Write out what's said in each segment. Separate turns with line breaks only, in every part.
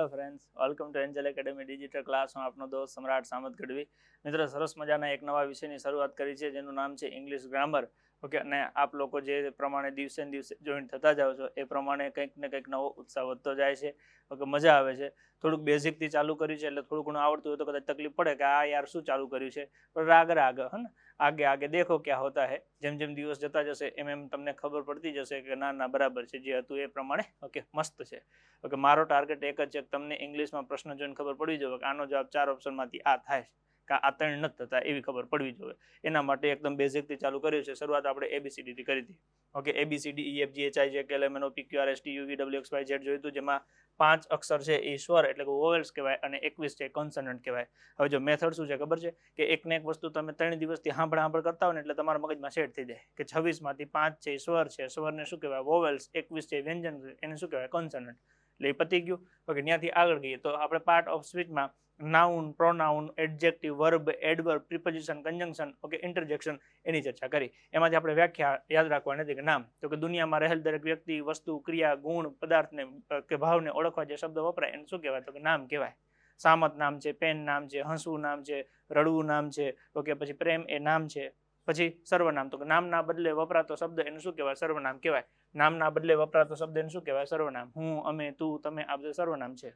Hello friends, welcome to Angel academy digital class. હું આપનો દોસ્ત સમ્રાટ સામત ગઢવી. મિત્રો, સરસ મજાના એક નવા વિષયની શરૂઆત કરી છે જેનું નામ છે ઇંગ્લિશ ગ્રામર. ઓકે, અને આપ લોકો જે પ્રમાણે દિવસે ને દિવસે જોઈન થતા જાઓ છો એ પ્રમાણે કંઈક ને કંઈક નવો ઉત્સાહ વધતો જાય છે. ઓકે, મજા આવે છે. થોડુંક બેઝિકથી ચાલુ કર્યું છે એટલે થોડું ઘણું આવડતું હોય તો કદાચ તકલીફ પડે કે આ યાર શું ચાલુ કર્યું છે, પણ રાગ હે ને, આગે આગે દેખો ક્યાં હોતા હે. જેમ જેમ દિવસ જતા જશે એમ એમ તમને ખબર પડતી જશે કે ના ના બરાબર છે, જે હતું એ પ્રમાણે ઓકે મસ્ત છે. ઓકે, મારો ટાર્ગેટ એક જ છે, તમને ઇંગ્લિશમાં પ્રશ્ન જોઈને ખબર પડવી જોઈએ કે આનો જવાબ 4 ઓપ્શનમાંથી આ થાય કે આ 3 નથી થતા, એવી ખબર પડવી જોઈએ. એના માટે એકદમ બેઝિકથી ચાલુ કર્યું છે. શરૂઆત આપણે ABCD કરી હતી. ઓકે, ABCD EFGHIJKLMNOPQRSTUVWXYZ જોયું હતું, જેમાં 5 અક્ષર છે એ સ્વર એટલે કે વોવેલ્સ કહેવાય અને 21 છે કોન્સનન્ટ કહેવાય. હવે જો મેથડ શું છે ખબર છે કે એકને એક વસ્તુ તમે 3 દિવસથી સાંભળ કરતા હો ને એટલે તમારા મગજમાં સેટ થઈ જાય કે 26 માંથી 5 છે સ્વર છે, સ્વરને શું કહેવાય વોવેલ્સ, 21 છે વ્યંજન છે, એને શું કહેવાય કોન્સનન્ટ. એટલે એ પતી ગયું. ઓકે, ત્યાંથી આગળ ગઈએ તો આપણે પાર્ટ ઓફ સ્પીચમાં noun, pronoun, adjective, verb, adverb, preposition, conjunction, okay, interjection એની ચર્ચા કરી. એમાંથી આપણે વ્યાખ્યા યાદ રાખવાની હતી કે નામ, તો કે દુનિયામાં રહેલ દરેક વ્યક્તિ, વસ્તુ, ક્રિયા, ગુણ, પદાર્થને કે ભાવને ઓળખવા જે શબ્દ વપરાય એને શું કહેવાય, તો કે નામ કહેવાય. સામત નામ છે, પેન નામ છે, હસવું નામ છે, રડવું નામ છે. ઓકે, પછી પ્રેમ એ નામ છે. પછી સર્વનામ, તો કે નામના બદલે વપરાતો શબ્દ એને શું કહેવાય, સર્વનામ કહેવાય. નામના બદલે વપરાતો શબ્દ એને શું કહેવાય, સર્વનામ. હું, અમે, તું, તમે આ બધા સર્વનામ છે.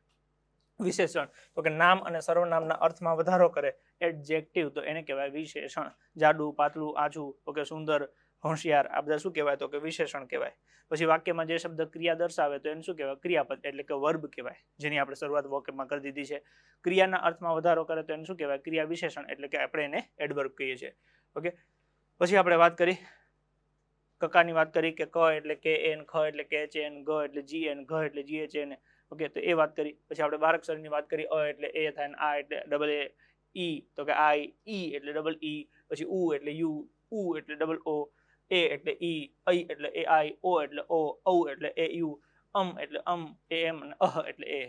વિશેષણ, તો કે નામ અને સર્વનામના અર્થમાં વધારો કરે એડજેક્ટિવ, તો એને કહેવાય વિશેષણ. જાડું, પાતળું, આછું, ઓકે, સુંદર, હોશિયાર, આ બધા શું કહેવાય, તો કે વિશેષણ કહેવાય. પછી વાક્યમાં જે શબ્દ ક્રિયા દર્શાવે તો એને શું કહેવાય, ક્રિયાપદ એટલે કે વર્બ કહેવાય, જેની આપણે શરૂઆત વોકેબમાં કરી દીધી છે. ક્રિયાના અર્થમાં વધારો કરે તો એને શું કહેવાય, ક્રિયા વિશેષણ એટલે કે આપણે એને એડવર્બ કહીએ છીએ. ઓકે, પછી આપણે વાત કરી કકાની વાત કરી કે ક એટલે કે એન, ખ એટલે કે એચ એન, ગ એટલે જી એન, ઘ એટલે જી એચ એન. ઓકે, તો એ વાત કરી. પછી આપણે બારાક્ષરની વાત કરી, અ એટલે એ થાય ને આ એટલે ડબલ એ, ઈ તો કે આઈ, ઈ એટલે ડબલ ઈ, પછી ઉ એટલે યુ, ઉ એટલે ડબલ ઓ, એ એટલે ઈ, ઐ એટલે એ આઈ, ઓ એટલે ઓ, ઔ એટલે એ યુ, એટલે એ એમ અને અહ એટલે એ.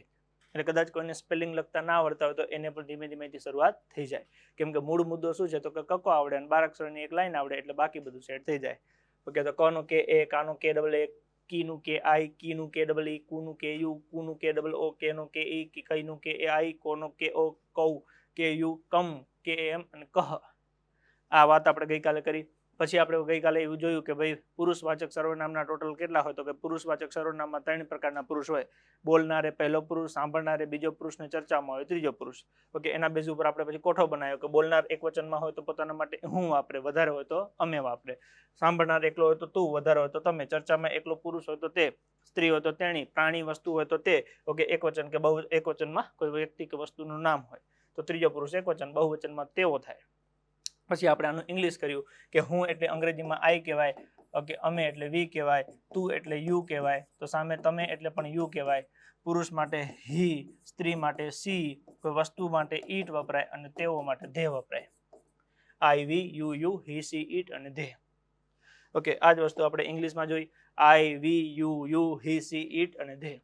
એટલે કદાચ કોઈને સ્પેલિંગ લખતા ના આવડતા હોય તો એને પણ ધીમે ધીમેથી શરૂઆત થઈ જાય, કેમ કે મૂળ મુદ્દો શું છે, તો કે કકો આવડે અને બારાક્ષરની એક લાઈન આવડે એટલે બાકી બધું સેટ થઈ જાય. ઓકે, તો ક નું કે એ, કા નું કે ડબલ એ, કી નું કે આઈ, કી નું કે ડબલ ઈ, કુ નું કે યુ, કુ નું કે ડબલ ઓ, કે નું કે ઈ, કઈ નું કે એ આઈ, કો નું કે ઓ, કૌ, કે યુ, કમ, કે એમ અને કહ. આ વાત આપણે ગઈકાલે કરી. પછી આપણે ગઈકાલે એવું જોયું કે ભાઈ પુરુષવાચક સર્વનામના ટોટલ કેટલા હોય, તો કે પુરુષવાચક સર્વનામમાં 3 પ્રકારના પુરુષ હોય. બોલનારે પહેલો પુરુષ, સાંભળનારે બીજો પુરુષ ને ચર્ચામાં હોય ત્રીજો પુરુષ. ઓકે, એના બેઝ ઉપર આપણે પછી કોઠો બનાવ્યો કે બોલનાર એકવચનમાં હોય તો પોતાના માટે હું વાપરે, વધારે હોય તો અમે વાપરે. સાંભળનાર એકલો હોય તો તું, વધારે હોય તો તમે. ચર્ચામાં એકલો પુરુષ હોય તો તે, સ્ત્રી હોય તો તેણી, પ્રાણી વસ્તુ હોય તો તે. ઓકે, એકવચન કે બહુ એકવચનમાં કોઈ વ્યક્તિ કે વસ્તુનું નામ હોય તો ત્રીજો પુરુષ એકવચન, બહુવચનમાં તેઓ થાય. પછી આપણે આનું ઇંગ્લિશ કર્યું કે હું એટલે અંગ્રેજીમાં આઈ કહેવાય. ઓકે, અમે એટલે વી કહેવાય, તું એટલે યુ કહેવાય, તો સામે તમે એટલે પણ યુ કહેવાય. પુરુષ માટે હી, સ્ત્રી માટે સી, કોઈ વસ્તુ માટે ઈટ વપરાય અને તેઓ માટે ધે વપરાય. આઈ, વી, યુ, હી, સી, ઈટ અને ધે. ઓકે, આ જ વસ્તુ આપણે ઇંગ્લિશમાં જોઈ. આઈ, વી, યુ, હી, સી, ઈટ અને ધે.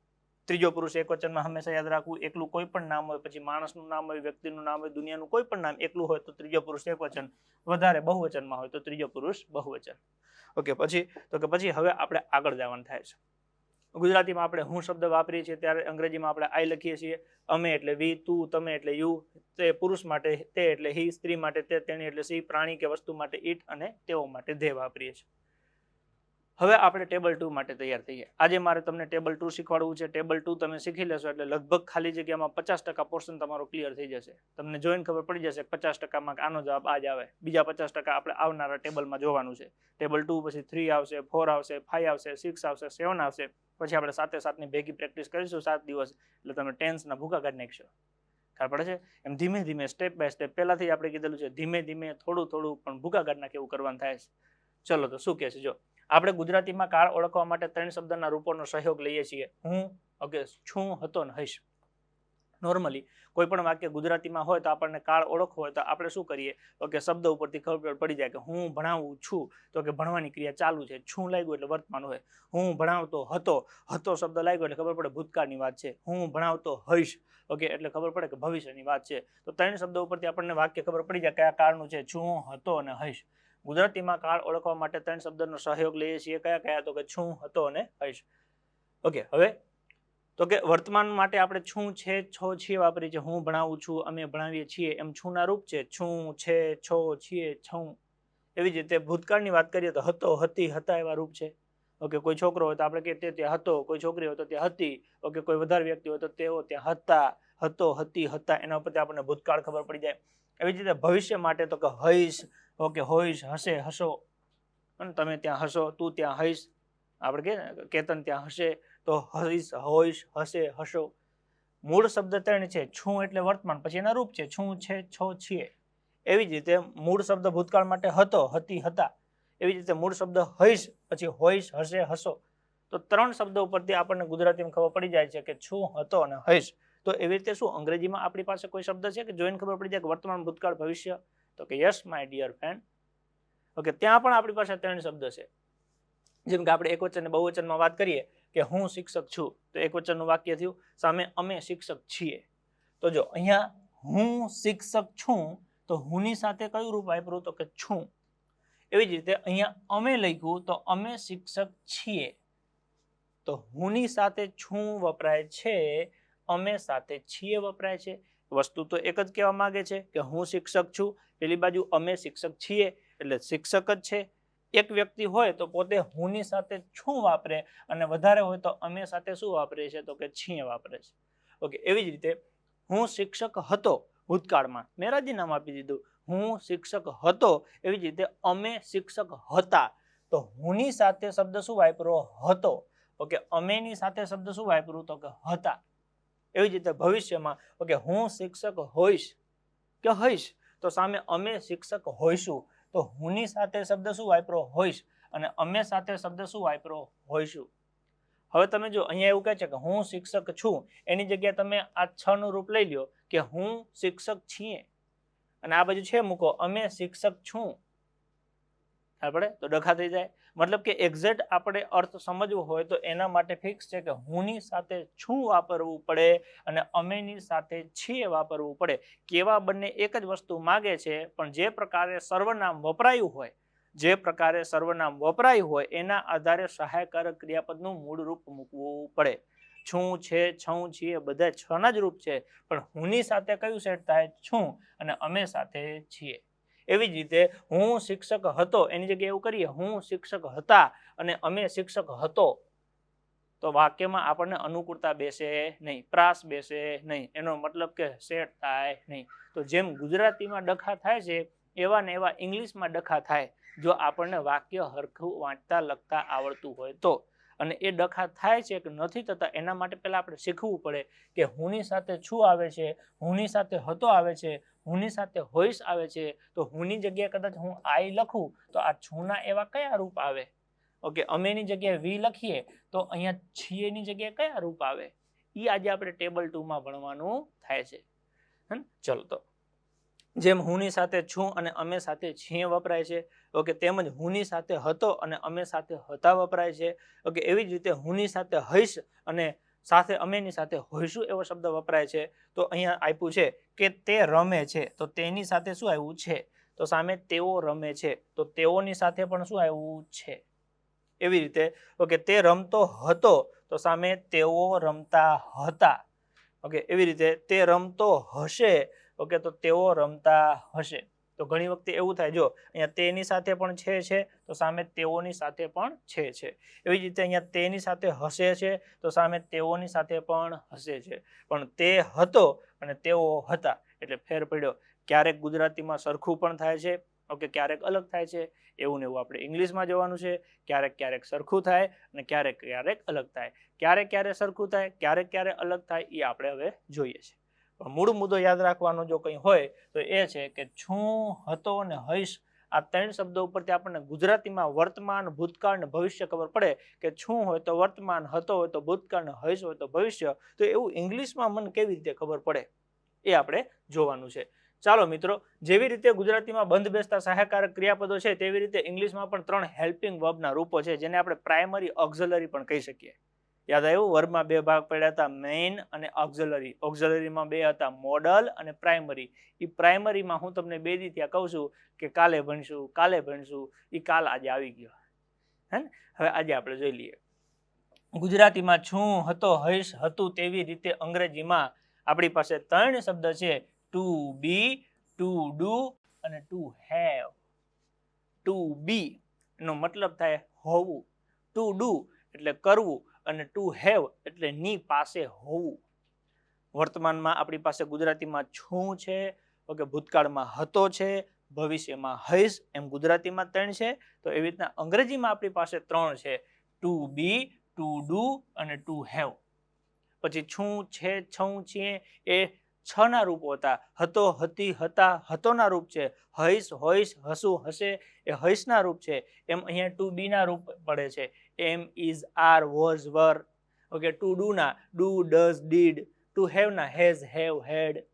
ત્રીજો પુરુષ એકવચનમાં હંમેશા યાદ રાખવું, એકલું કોઈ પણ નામ હોય, પછી માણસનું નામ હોય, વ્યક્તિનું નામ હોય, દુનિયાનું કોઈ પણ નામ એકલું હોય તો ત્રીજો પુરુષ એકવચન, વધારે બહુવચનમાં હોય તો ત્રીજો પુરુષ બહુવચન. ઓકે, પછી હવે આપણે આગળ જવાનું થાય છે. ગુજરાતીમાં આપણે હું શબ્દ વાપરીએ છીએ ત્યારે અંગ્રેજીમાં આપણે આઈ લખીએ છીએ. અમે એટલે વી, તું, તમે એટલે યુ, તે પુરુષ માટે તે એટલે હી, સ્ત્રી માટે તે, તેણી એટલે સી, પ્રાણી કે વસ્તુ માટે ઈટ અને તેઓ માટે ધે વાપરીએ છીએ. હવે આપણે ટેબલ 2 માટે તૈયાર થઈએ. આજે મારે તમને ટેબલ 2 શીખવાડવું છે. ટેબલ 2 તમે શીખી લેશો એટલે લગભગ ખાલી જગ્યામાં 50% પોર્શન તમારો ક્લિયર થઈ જશે. તમને જોઈને ખબર પડી જશે 50%માં આનો જવાબ આ જ આવે. બીજા 50% આપણે આવનારા ટેબલમાં જોવાનું છે. ટેબલ 2 પછી 3 આવશે, 4 આવશે, 5 આવશે, 6 આવશે, 7 આવશે. પછી આપણે 7 ભેગી પ્રેક્ટિસ કરીશું 7 દિવસ, એટલે તમે ટેન્સના ભૂકા કાઢી નાખશો. ખબર પડે છે? એમ ધીમે ધીમે સ્ટેપ બાય સ્ટેપ, પહેલાથી આપણે કીધેલું છે ધીમે ધીમે થોડું થોડું પણ ભૂકા કાઢી નાખે એવું કરવાનું થાય છે. ચલો તો શું કહે છે જો. આપણે ગુજરાતીમાં કાળ ઓળખવા માટે 3 શબ્દના રૂપોનો સહયોગ લઈએ છીએ. હું, ઓકે, છું, હતો ને હઈશ. નોર્મલી કોઈ પણ વાક્ય ગુજરાતીમાં હોય તો આપણને કાળ ઓળખવો હોય તો આપણે શું કરીએ, ઓકે, શબ્દ ઉપરથી ખબર પડી જાય કે હું ભણાવું છું, તો કે ભણવાની ક્રિયા ચાલુ છે. છું લાગ્યું એટલે વર્તમાન હોય. હું ભણાવતો હતો, હતો શબ્દ લાગ્યો એટલે ખબર પડે ભૂતકાળની વાત છે. હું ભણાવતો હઈશ, ઓકે, એટલે ખબર પડે કે ભવિષ્યની વાત છે. તો 3 શબ્દો ઉપરથી આપણને વાક્ય ખબર પડી જાય કયા કાળનું છે. છું, હતો અને હઈશ. ગુજરાતીમાં કાળ ઓળખવા માટે 3 શબ્દનો સહયોગ લઈએ છીએ. કયા કયા, તો કે છું, હતો અને હઈશ. ઓકે, હવે તો કે વર્તમાન માટે આપણે છું છે છો છીએ વાપરીએ છીએ. હું ભણાવું છું, અમે ભણાવીએ છીએ, એમ છુંના રૂપ છે. છું છે છો છીએ છું. એવી જ રીતે ભૂતકાળની વાત કરીએ તો હતો હતી હતા એવા રૂપ છે. ઓકે, કોઈ છોકરો હોય તો આપણે કહીએ તે ત્યાં હતો, કોઈ છોકરી હોય તો ત્યાં હતી. ઓકે, કોઈ વધારે વ્યક્તિ હોય તો તેઓ ત્યાં હતા, હતો હતી હતા. એના ઉપરથી આપણને ભૂતકાળ ખબર પડી જાય. એવી જ રીતે ભવિષ્ય માટે તો કે હઈશ, ઓકે, હોઈશ, હશે, હશો, અને તમે ત્યાં હશો, તું ત્યાં હઈશ, આપણે કહીએ ને કેતન ત્યાં હશે, તો હઈશ, હોઈશ, હશે, હશો. મૂળ શબ્દ ત્રણ છે. છું એટલે વર્તમાન, પછી એના રૂપ છે છું છે છો છીએ. એવી જ રીતે મૂળ શબ્દ ભૂતકાળ માટે હતો, હતી, હતા. એવી જ રીતે મૂળ શબ્દ હઈશ, પછી હોઈશ, હશે, હશો. તો ત્રણ શબ્દો ઉપરથી આપણને ગુજરાતીમાં ખબર પડી જાય છે કે છું, હતો અને હઈશ. તો એવી રીતે શું અંગ્રેજીમાં આપણી પાસે કોઈ શબ્દ છે કે જોઈને ખબર પડી જાય કે વર્તમાન, ભૂતકાળ, ભવિષ્ય? તો કે yes my dear friend. Okay, ત્યાં પણ આપણી પાસે ત્રણ શબ્દ છે. જેમ કે આપણે એકવચન અને બહુવચનમાં વાત કરીએ કે હું શિક્ષક છું, તો એકવચનનું વાક્ય થયું. સામે અમે શિક્ષક છીએ. તો જો અહીંયા હું શિક્ષક છું, તો હુંની સાથે કયું રૂપ વાપર્યું? તો કે છું. એવી જ રીતે અહીંયા અમે લખ્યું તો અમે શિક્ષક છીએ. તો હુંની સાથે છું વપરાય છે, અમે સાથે છીએ વપરાય છે. વસ્તુ તો એક જ કહેવા માંગે છે કે હું શિક્ષક છું, પેલી બાજુ અમે શિક્ષક છીએ, એટલે શિક્ષક જ છે. એક વ્યક્તિ હોય તો પોતે હુંની સાથે છું વાપરે, અને વધારે હોય તો અમે સાથે શું વાપરે છે? તો કે છીએ વાપરે છે. ઓકે, એવી જ રીતે હું શિક્ષક હતો ભૂતકાળમાં, મેં રાજીનામું આપી દીધું. હું શિક્ષક હતો. એવી જ રીતે અમે શિક્ષક હતા, તો હુંની સાથે શબ્દ શું વાપર્યો? હતો. ઓકે, અમેની સાથે શબ્દ શું વાપર્યું? તો કે હતા. એવી જ રીતે ભવિષ્યમાં ઓકે હું શિક્ષક હોઈશ કે હઈશ, તો સામે અમે શિક્ષક હોઈશું. તો હુંની સાથે શબ્દ શું વાપર્યો? હોઈશ, અને અમે સાથે શબ્દ શું વાપર્યો? હોઈશું. હવે તમે જો અહીંયા એવું કહે છે કે હું શિક્ષક છું, એની જગ્યાએ તમે આ છ નું રૂપ લઈ લ્યો કે હું શિક્ષક છીએ, અને આ બાજુ છે મૂકો અમે શિક્ષક છું. આપણે તો ડખા થઈ જાય. મતલબ કે એક્ઝેક્ટ આપણે અર્થ સમજવો હોય તો એના માટે ફિક્સ છે કે હુંની સાથે છું વાપરવું પડે અને અમેની સાથે છીએ વાપરવું પડે. કેવા બંને એક જ વસ્તુ માગે છે, પણ જે પ્રકારે સર્વનામ વપરાયું હોય, જે પ્રકારે સર્વનામ વપરાયું હોય એના આધારે સહાયકારક ક્રિયાપદનું મૂળ રૂપ મૂકવું પડે. છું છે, છું છીએ, બધા છ ના જ રૂપ છે, પણ હુંની સાથે કયું સેટ થાય? છું, અને અમે સાથે છીએ. એવી જ રીતે હું શિક્ષક હતો, એની જગ્યાએ એવું કરીએ હું શિક્ષક હતા અને અમે શિક્ષક હતો, તો વાક્યમાં આપણને અનુકૂળતા બેસે નહીં, પ્રાસ બેસે નહીં, એનો મતલબ કે સેટ થાય નહીં. તો જેમ ગુજરાતીમાં ડખા થાય છે, એવા ને એવા ઇંગ્લિશમાં ડખા થાય, જો આપણને વાક્ય હરખું વાંચતા લખતા આવડતું હોય તો. અને એ ડખા થાય છે કે નથી થતા, એના માટે પહેલા આપણે શીખવું પડે કે હુંની સાથે છું આવે છે, હુંની સાથે હતો આવે છે, હુંની સાથે હોઈશ આવે છે. તો હુંની જગ્યાએ કદાચ હું આઈ લખું તો આ છુંના એવા કયા રૂપ આવે? ઓકે, અમેની જગ્યાએ વી લખીએ તો અહીંયા છીએની જગ્યાએ કયા રૂપ આવે? એ આજે આપણે ટેબલ 2 માં ભણવાનું થાય છે. ચલો, તો જેમ હુંની સાથે છું અને અમે સાથે છીએ વપરાય છે, ઓકે, તેમજ હુંની સાથે હતો અને અમે સાથે હતા વપરાય છે. ઓકે, એવી જ રીતે હુંની સાથે હઈશ અને સાથે અમેની સાથે હોઈશું એવો શબ્દ વપરાય છે. તો અહીંયા આપ્યું છે કે તે રમે છે, તો તેની સાથે શું આવ્યું? છે. તો સામે તેઓ રમે છે, તો તેઓની સાથે પણ શું આવ્યું? છે. એવી રીતે ઓકે તે રમતો હતો, તો સામે તેઓ રમતા હતા. ઓકે, એવી રીતે તે રમતો હશે, ઓકે, તો તેઓ રમતા હશે. તો ઘણી વખતે એવું થાય, જો અહીંયા તેની સાથે પણ છે, તો સામે તેઓની સાથે પણ છે. એવી જ રીતે અહીંયા તેની સાથે હશે છે, તો સામે તેઓની સાથે પણ હશે છે. પણ તે હતો અને તેઓ હતા, એટલે ફેર પડ્યો. ક્યારેક ગુજરાતીમાં સરખું પણ થાય છે, ઓકે, ક્યારેક અલગ થાય છે. એવું ને એવું આપણે ઇંગ્લિશમાં જવાનું છે. ક્યારેક સરખું થાય અને ક્યારેક અલગ થાય. ક્યારેક સરખું થાય, ક્યારેક અલગ થાય, એ આપણે હવે જોઈએ છે. મૂળ મુદ્દો યાદ રાખવાનો જો કંઈ હોય તો એ છે કે છું, હતો અને હઈશ, આ ત્રણ શબ્દો ઉપરથી આપણને ગુજરાતીમાં વર્તમાન, ભૂતકાળ અને ભવિષ્ય ખબર પડે કે છું હોય તો વર્તમાન, હતો હોય તો ભૂતકાળ અને હઈશ હોય તો ભવિષ્ય. તો એવું ઇંગ્લિશમાં મને કેવી રીતે ખબર પડે એ આપણે જોવાનું છે. ચાલો મિત્રો, જેવી રીતે ગુજરાતીમાં બંધ બેસતા સહાયકારક ક્રિયાપદો છે, તેવી રીતે ઇંગ્લિશમાં પણ 3 હેલ્પિંગ વર્બના રૂપો છે, જેને આપણે પ્રાઇમરી, ઓક્ઝિલરી પણ કહી શકીએ. યાદ આવ્યું? વર્બમાં 2 ભાગ પડ્યા હતા, મેઇન અને ઓક્ઝિલરી. ઓક્ઝિલરીમાં 2 હતા, મોડલ અને પ્રાઇમરી. એ પ્રાઇમરીમાં હું તમને 2 દી ત્યાં કહું છું કે કાલે ભણશું. એ કાલ આજે આવી ગયો. હે ને? હવે આજે આપણે જોઈ લઈએ. ગુજરાતીમાં છું, હતો, હઈશ, હતું, તેવી રીતે અંગ્રેજીમાં આપણી પાસે ત્રણ શબ્દ છે, ટુ બી, ટુ ડુ અને ટુ હેવ. ટુ બી એનો મતલબ થાય હોવું, ટુ ડુ એટલે કરવું અને ટુ હેવ એટલે ની પાસે હોવું. વર્તમાનમાં આપણી પાસે ગુજરાતીમાં છું છે, ઓકે, ભૂતકાળમાં હતો છે, ભવિષ્યમાં હઈશ, એમ ગુજરાતીમાં ત્રણ છે. તો એવી રીતના અંગ્રેજીમાં આપણી પાસે ત્રણ છે, ટુ બી, ટુ ડુ અને ટુ હેવ. પછી છું, છે, છું, છીએ એ છ ના રૂપો હતા. હતો, હતી, હતા, હતોના રૂપ છે. હઈશ, હોઈશ, હસું, હશે એ હઈશના રૂપ છે. એમ અહીંયા ટુ બી ના રૂપ પડે છે, am, is, are, was, were. Okay, to do ના do, does, did. To have ના હેઝ, હેવ, હેડ.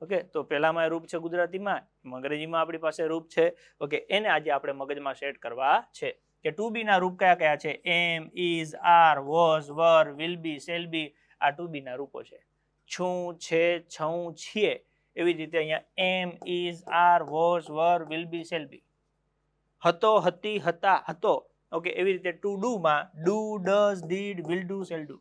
ઓકે, તો પહેલામાં રૂપ છે ગુજરાતીમાં, અંગ્રેજીમાં આપણી પાસે રૂપ છે. ઓકે, એને આજે આપણે મગજમાં સેટ કરવા છે કે ટુ બી ના રૂપ કયા કયા છે, am, is, are, was, were, will be, shall be. આ ટુ બી ના રૂપો છે. છું, છે, છું, છીએ એવી રીતે અહીંયા am, is, are, was, were, will be, shall be. હતો, હતી, હતા, હતો. ઓકે, એવી રીતે ટુ ડુ માં do, does, did, will do, shall do.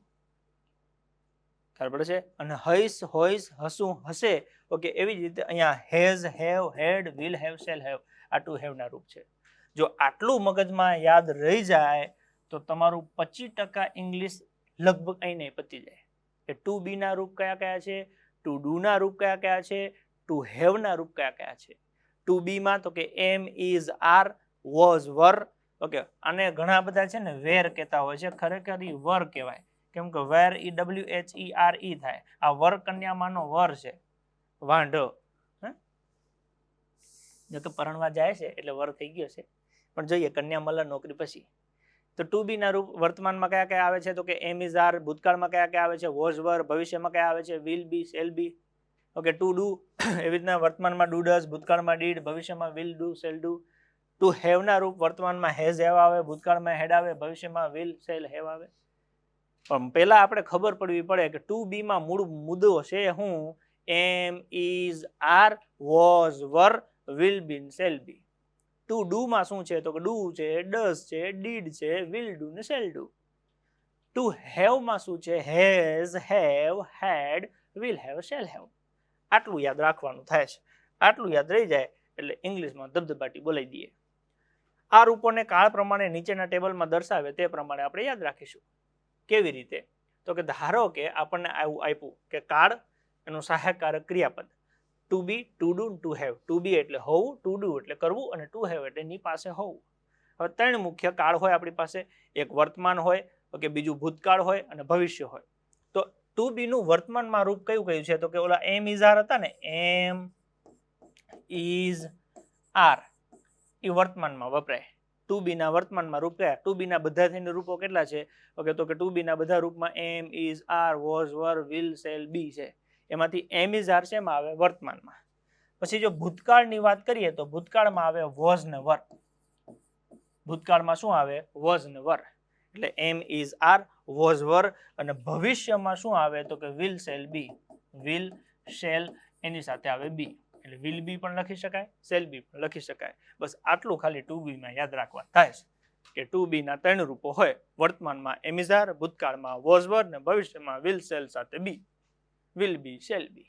ખબર પડે છે? અને હઈશ, હોઈશ, હસું, હશે. ઓકે, એવી જ રીતે અહીંયા has, have, had, will have, shall have. આ ટુ હેવ ના રૂપ છે. જો આટલું મગજમાં યાદ રહી જાય તો તમારું 25% ઇંગ્લિશ લગભગ અહીં પતી જાય. કે ટુ બી ના રૂપ કયા કયા છે, ટુ ડુ ના રૂપ કયા કયા છે, ટુ હેવ ના રૂપ કયા કયા છે. ટુ બી માં તો કે am, is, are, was, were. Okay, અને ઘણા બધા છે ને વેર કહેતા હોય છે, ખરેખર ઈ વર કહેવાય. કેમ કે વેર, ઈ WHERE થાય. આ વર કન્યામાંનો વર છે, વાંઢો. જો કે પરણવા જાય છે એટલે વર થઈ ગયો છે, પણ જોઈએ કન્યા મળે નોકરી પછી. તો ટુ બી ના રૂપ વર્તમાનમાં કયા કયા આવે છે, તો કે એમ, ઇઝ, આર. ભૂતકાળમાં કયા કયા આવે છે, વોઝ, વર. ભવિષ્યમાં કયા આવે છે, will be, shall be. Okay, to do એવી રીતના વર્તમાનમાં ડુ, ડઝ, ભૂતકાળમાં ડીડ, ભવિષ્યમાં will do, shall do. To have ના રૂપ વર્તમાનમાં હેઝ, હેવ આવે, ભૂતકાળમાં હેડ આવે, ભવિષ્યમાં વિલ, શેલ, હેવ આવે. પણ પહેલા આપણે ખબર પડવી પડે કે ટુ બી માં મૂળ મુદ્દો છે હું, am, is, are, was, were, will be, shall be. To do માં શું છે, તો કે ડુ છે, ડઝ છે, ડીડ છે, વિલ ડુ ને શેલ ડુ. ટુ હેવ માં શું છે, has, have, had, will have, shall have. આટલું યાદ રાખવાનું થાય છે. આટલું યાદ રહી જાય એટલે ઇંગ્લિશમાં ધબધબાટી બોલાવી દઈએ. આ રૂપોને કાળ પ્રમાણે નીચેના ટેબલમાં દર્શાવે તે પ્રમાણે આપણે યાદ રાખીશું. કેવી રીતે? તો કે ધારો કે આપણને આવું આપ્યું કે કાળ એનું સહાયકારક ક્રિયાપદ, to be, to do, to have. To be એટલે હોવું, ટુ ડુ એટલે કરવું અને ટુ હેવ એટલે ની પાસે હોવું. હવે ત્રણ મુખ્ય કાળ હોય આપણી પાસે. એક વર્તમાન હોય, ઓકે, બીજું ભૂતકાળ હોય અને ભવિષ્ય હોય. તો ટુ બી નું વર્તમાનમાં રૂપ કયું કયું છે, તો કે ઓલા એમ, ઇઝ, આર હતા ને, એમ, ઇઝ, આર, એ વર્તમાનમાં વપરાય. ટુ બી ના વર્તમાનમાં રૂપ કયા? ટુ બી ના બધા થઈને રૂપો કેટલા છે? ઓકે, તો કે ટુ બી ના બધા રૂપમાં am, is, are, was, were, will, shall, be છે. એમાંથી એમ, ઇઝ, આર શેમાં આવે? વર્તમાનમાં. પછી જો ભૂતકાળની વાત કરીએ તો ભૂતકાળમાં આવે વોઝ ને વર. ભૂતકાળમાં શું આવે? વોઝ ને વર. એટલે am, is, are, was, were. અને ભવિષ્યમાં શું આવે? તો કે will, shall, be. Will, shall એની સાથે આવે બી. એટલે વિલ બી પણ લખી શકાય, શેલ બી પણ લખી શકાય. બસ આટલું ખાલી ટુ બી માં યાદ રાખવા થાય છે કે ટુ બી ના ત્રણ રૂપો હોય. વર્તમાનમાં એમ, ઇઝ, આર, ભૂતકાળમાં વોઝ, વર ને ભવિષ્યમાં વિલ, શેલ સાથે બી. વિલ બી, શેલ બી.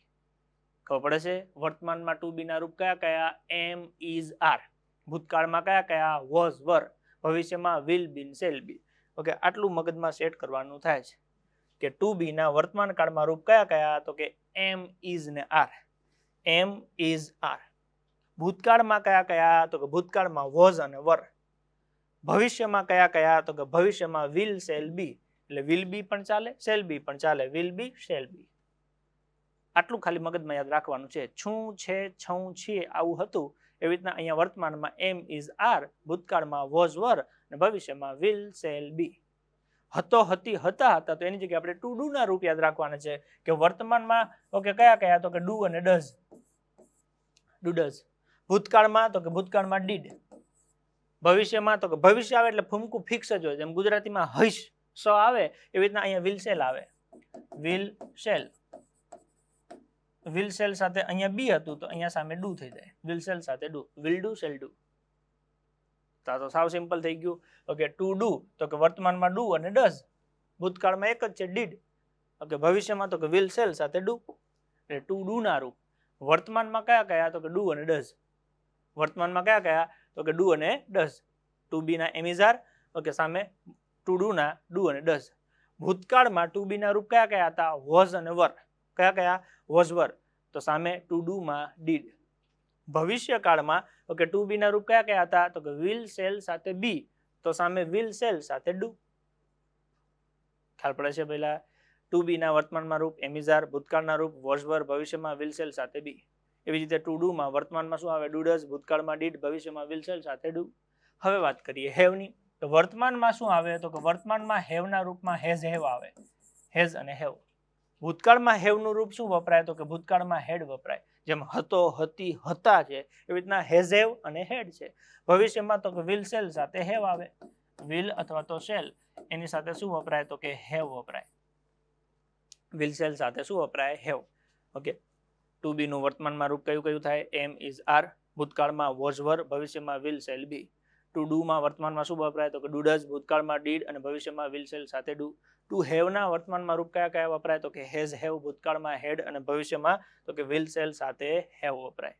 ખબર પડે છે? વર્તમાનમાં ટુ બી ના રૂપ કયા કયા? એમ, ઇઝ, આર. ભૂતકાળમાં કયા કયા? Was, were. ભવિષ્યમાં will be, shall be. Okay, આટલું મગજમાં સેટ કરવાનું થાય છે કે ટુ બી ના વર્તમાન કાળમાં રૂપ કયા કયા? તો કે એમ, ઇઝ ને આર. Am, is, are. ભૂતકાળમાં કયા કયા? તો કે ભૂતકાળમાં વોઝ અને વર. ભવિષ્યમાં કયા કયા? તો કે ભવિષ્યમાં વિલ, શેલ, બી. એટલે વિલ બી પણ ચાલે, શેલ બી પણ ચાલે. વિલ બી, શેલ બી. આટલું ખાલી મગજમાં યાદ રાખવાનું છે. છું, છે, છું, છીએ આવું હતું. એવી રીતના અહીંયા વર્તમાનમાં એમ, ઇઝ, આર. ભૂતકાળમાં વોઝ, વર. અને ભવિષ્યમાં વિલ, શેલ, બી. હતો, હતી, હતા, હતા. તો એની જગ્યાએ આપણે ટુ ડુ ના રૂપ યાદ રાખવાના છે કે વર્તમાનમાં ઓકે કયા કયા? તો કે ડુ અને ડઝ. Do, does. ભૂતકાળમાં તો કે ભૂતકાળમાં ડીડ. ભવિષ્યમાં તો કે ભવિષ્ય આવે એટલે ફૂમકું ફિક્સ જ હોય. જેમ ગુજરાતીમાં હઈશ સ આવે એવી રીતના અહીંયા વિલ, શેલ આવે. Will, shall. વિલ, શેલ સાથે અહીંયા બી હતું તો અહીંયા સામે ડુ થઈ જાય. વિલ, શેલ સાથે do. Will do, shall do. તો સાવ સિમ્પલ થઈ ગયું. ઓકે, ટુ ડુ તો કે વર્તમાનમાં ડુ અને ડઝ. ભૂતકાળમાં એક જ છે ડીડ. ઓકે, ભવિષ્યમાં તો કે વિલ સેલ સાથે ડુ, એટલે ટુ ડુ ના રૂપ. વર્તમાનમાં કયા કયા? તો કે ડુ અને ડઝ. વર્તમાનમાં કયા કયા? તો કે ડુ અને ડઝ. ટુ બી ના એમ ઇઝ આર, ઓકે, સામે ટુ ડુ ના ડુ અને ડઝ. ભૂતકાળમાં ટુ બી ના રૂપ કયા કયા હતા? વોઝ અને વર. કયા કયા? વોઝ વર. તો સામે ટુ ડુ માં ડીડ. ભવિષ્યકાળમાં ઓકે ટુ બી ના રૂપ કયા કયા હતા? તો કે વિલ સેલ સાથે બી, તો સામે વિલ સેલ સાથે ડુ. ખ્યાલ પડે છે પહેલા? ટુ બી ના વર્તમાનમાં રૂપ એમ ઇઝ આર, ભૂતકાળના રૂપ વોઝ વર, ભવિષ્યમાં વિલ સેલ સાથે બી. એવી રીતે ટુ ડુ માં વર્તમાનમાં શું આવે? ડુ ડઝ, ભૂતકાળમાં ડીડ, ભવિષ્યમાં વિલ સેલ સાથે ડુ. હવે વાત કરીએ હેવ ની. તો વર્તમાનમાં શું આવે? તો કે વર્તમાનમાં હેવ ના રૂપમાં હેઝ હેવ આવે. હેઝ અને હેવ. ભૂતકાળમાં હેવ નું રૂપ શું વપરાય? તો કે ભૂતકાળમાં હેડ વપરાય. જેમ હતો, હતી, હતા છે એવી રીતના હેઝ હેવ અને હેડ છે. ભવિષ્યમાં તો કે વિલ સેલ સાથે હેવ આવે. વિલ અથવા તો સેલ એની સાથે શું વપરાય? તો કે હેવ વપરાય. વિલ સેલ સાથે શું વપરાય? હેવ. ઓકે, ટુ બી નું વર્તમાનમાં રૂપ કયું કયું થાય? એમ ઇઝ આર, ભૂતકાળમાં વોઝ વર, ભવિષ્યમાં will shall be. To do માં વર્તમાનમાં શું વપરાય? તો કે ડુ ડઝ, ભૂતકાળમાં ડીડ અને ભવિષ્યમાં વિલ સેલ સાથે ડુ. ટુ હેવ ના વર્તમાનમાં રૂપ કયા કયા વપરાય? તો કે હેઝ હેવ, ભૂતકાળમાં હેડ અને ભવિષ્યમાં તો કે વિલ સેલ સાથે હેવ વપરાય.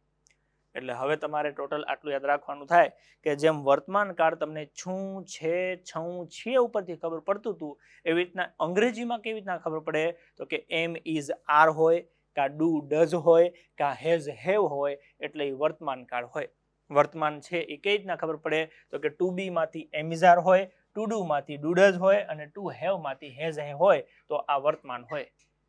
એટલે હવે તમારે ટોટલ આટલું યાદ રાખવાનું થાય કે જેમ વર્તમાન કાળ તમને છું, છે, છું, છીએ ઉપરથી ખબર પડતું હતું, એવી રીતના અંગ્રેજીમાં કેવી રીતના ખબર પડે? તો કે એમ ઇઝ આર હોય, કા ડુ ડઝ હોય, કા હેઝ હેવ હોય, એટલે એ વર્તમાન કાળ હોય. વર્તમાન છે એ કઈ રીતના ખબર પડે? તો કે ટુ બી માંથી એમ ઇઝ આર હોય, ટુ ડુ માંથી ડુ ડઝ હોય અને ટુ હેવ માંથી હેઝ હેવ હોય, તો આ વર્તમાન હોય.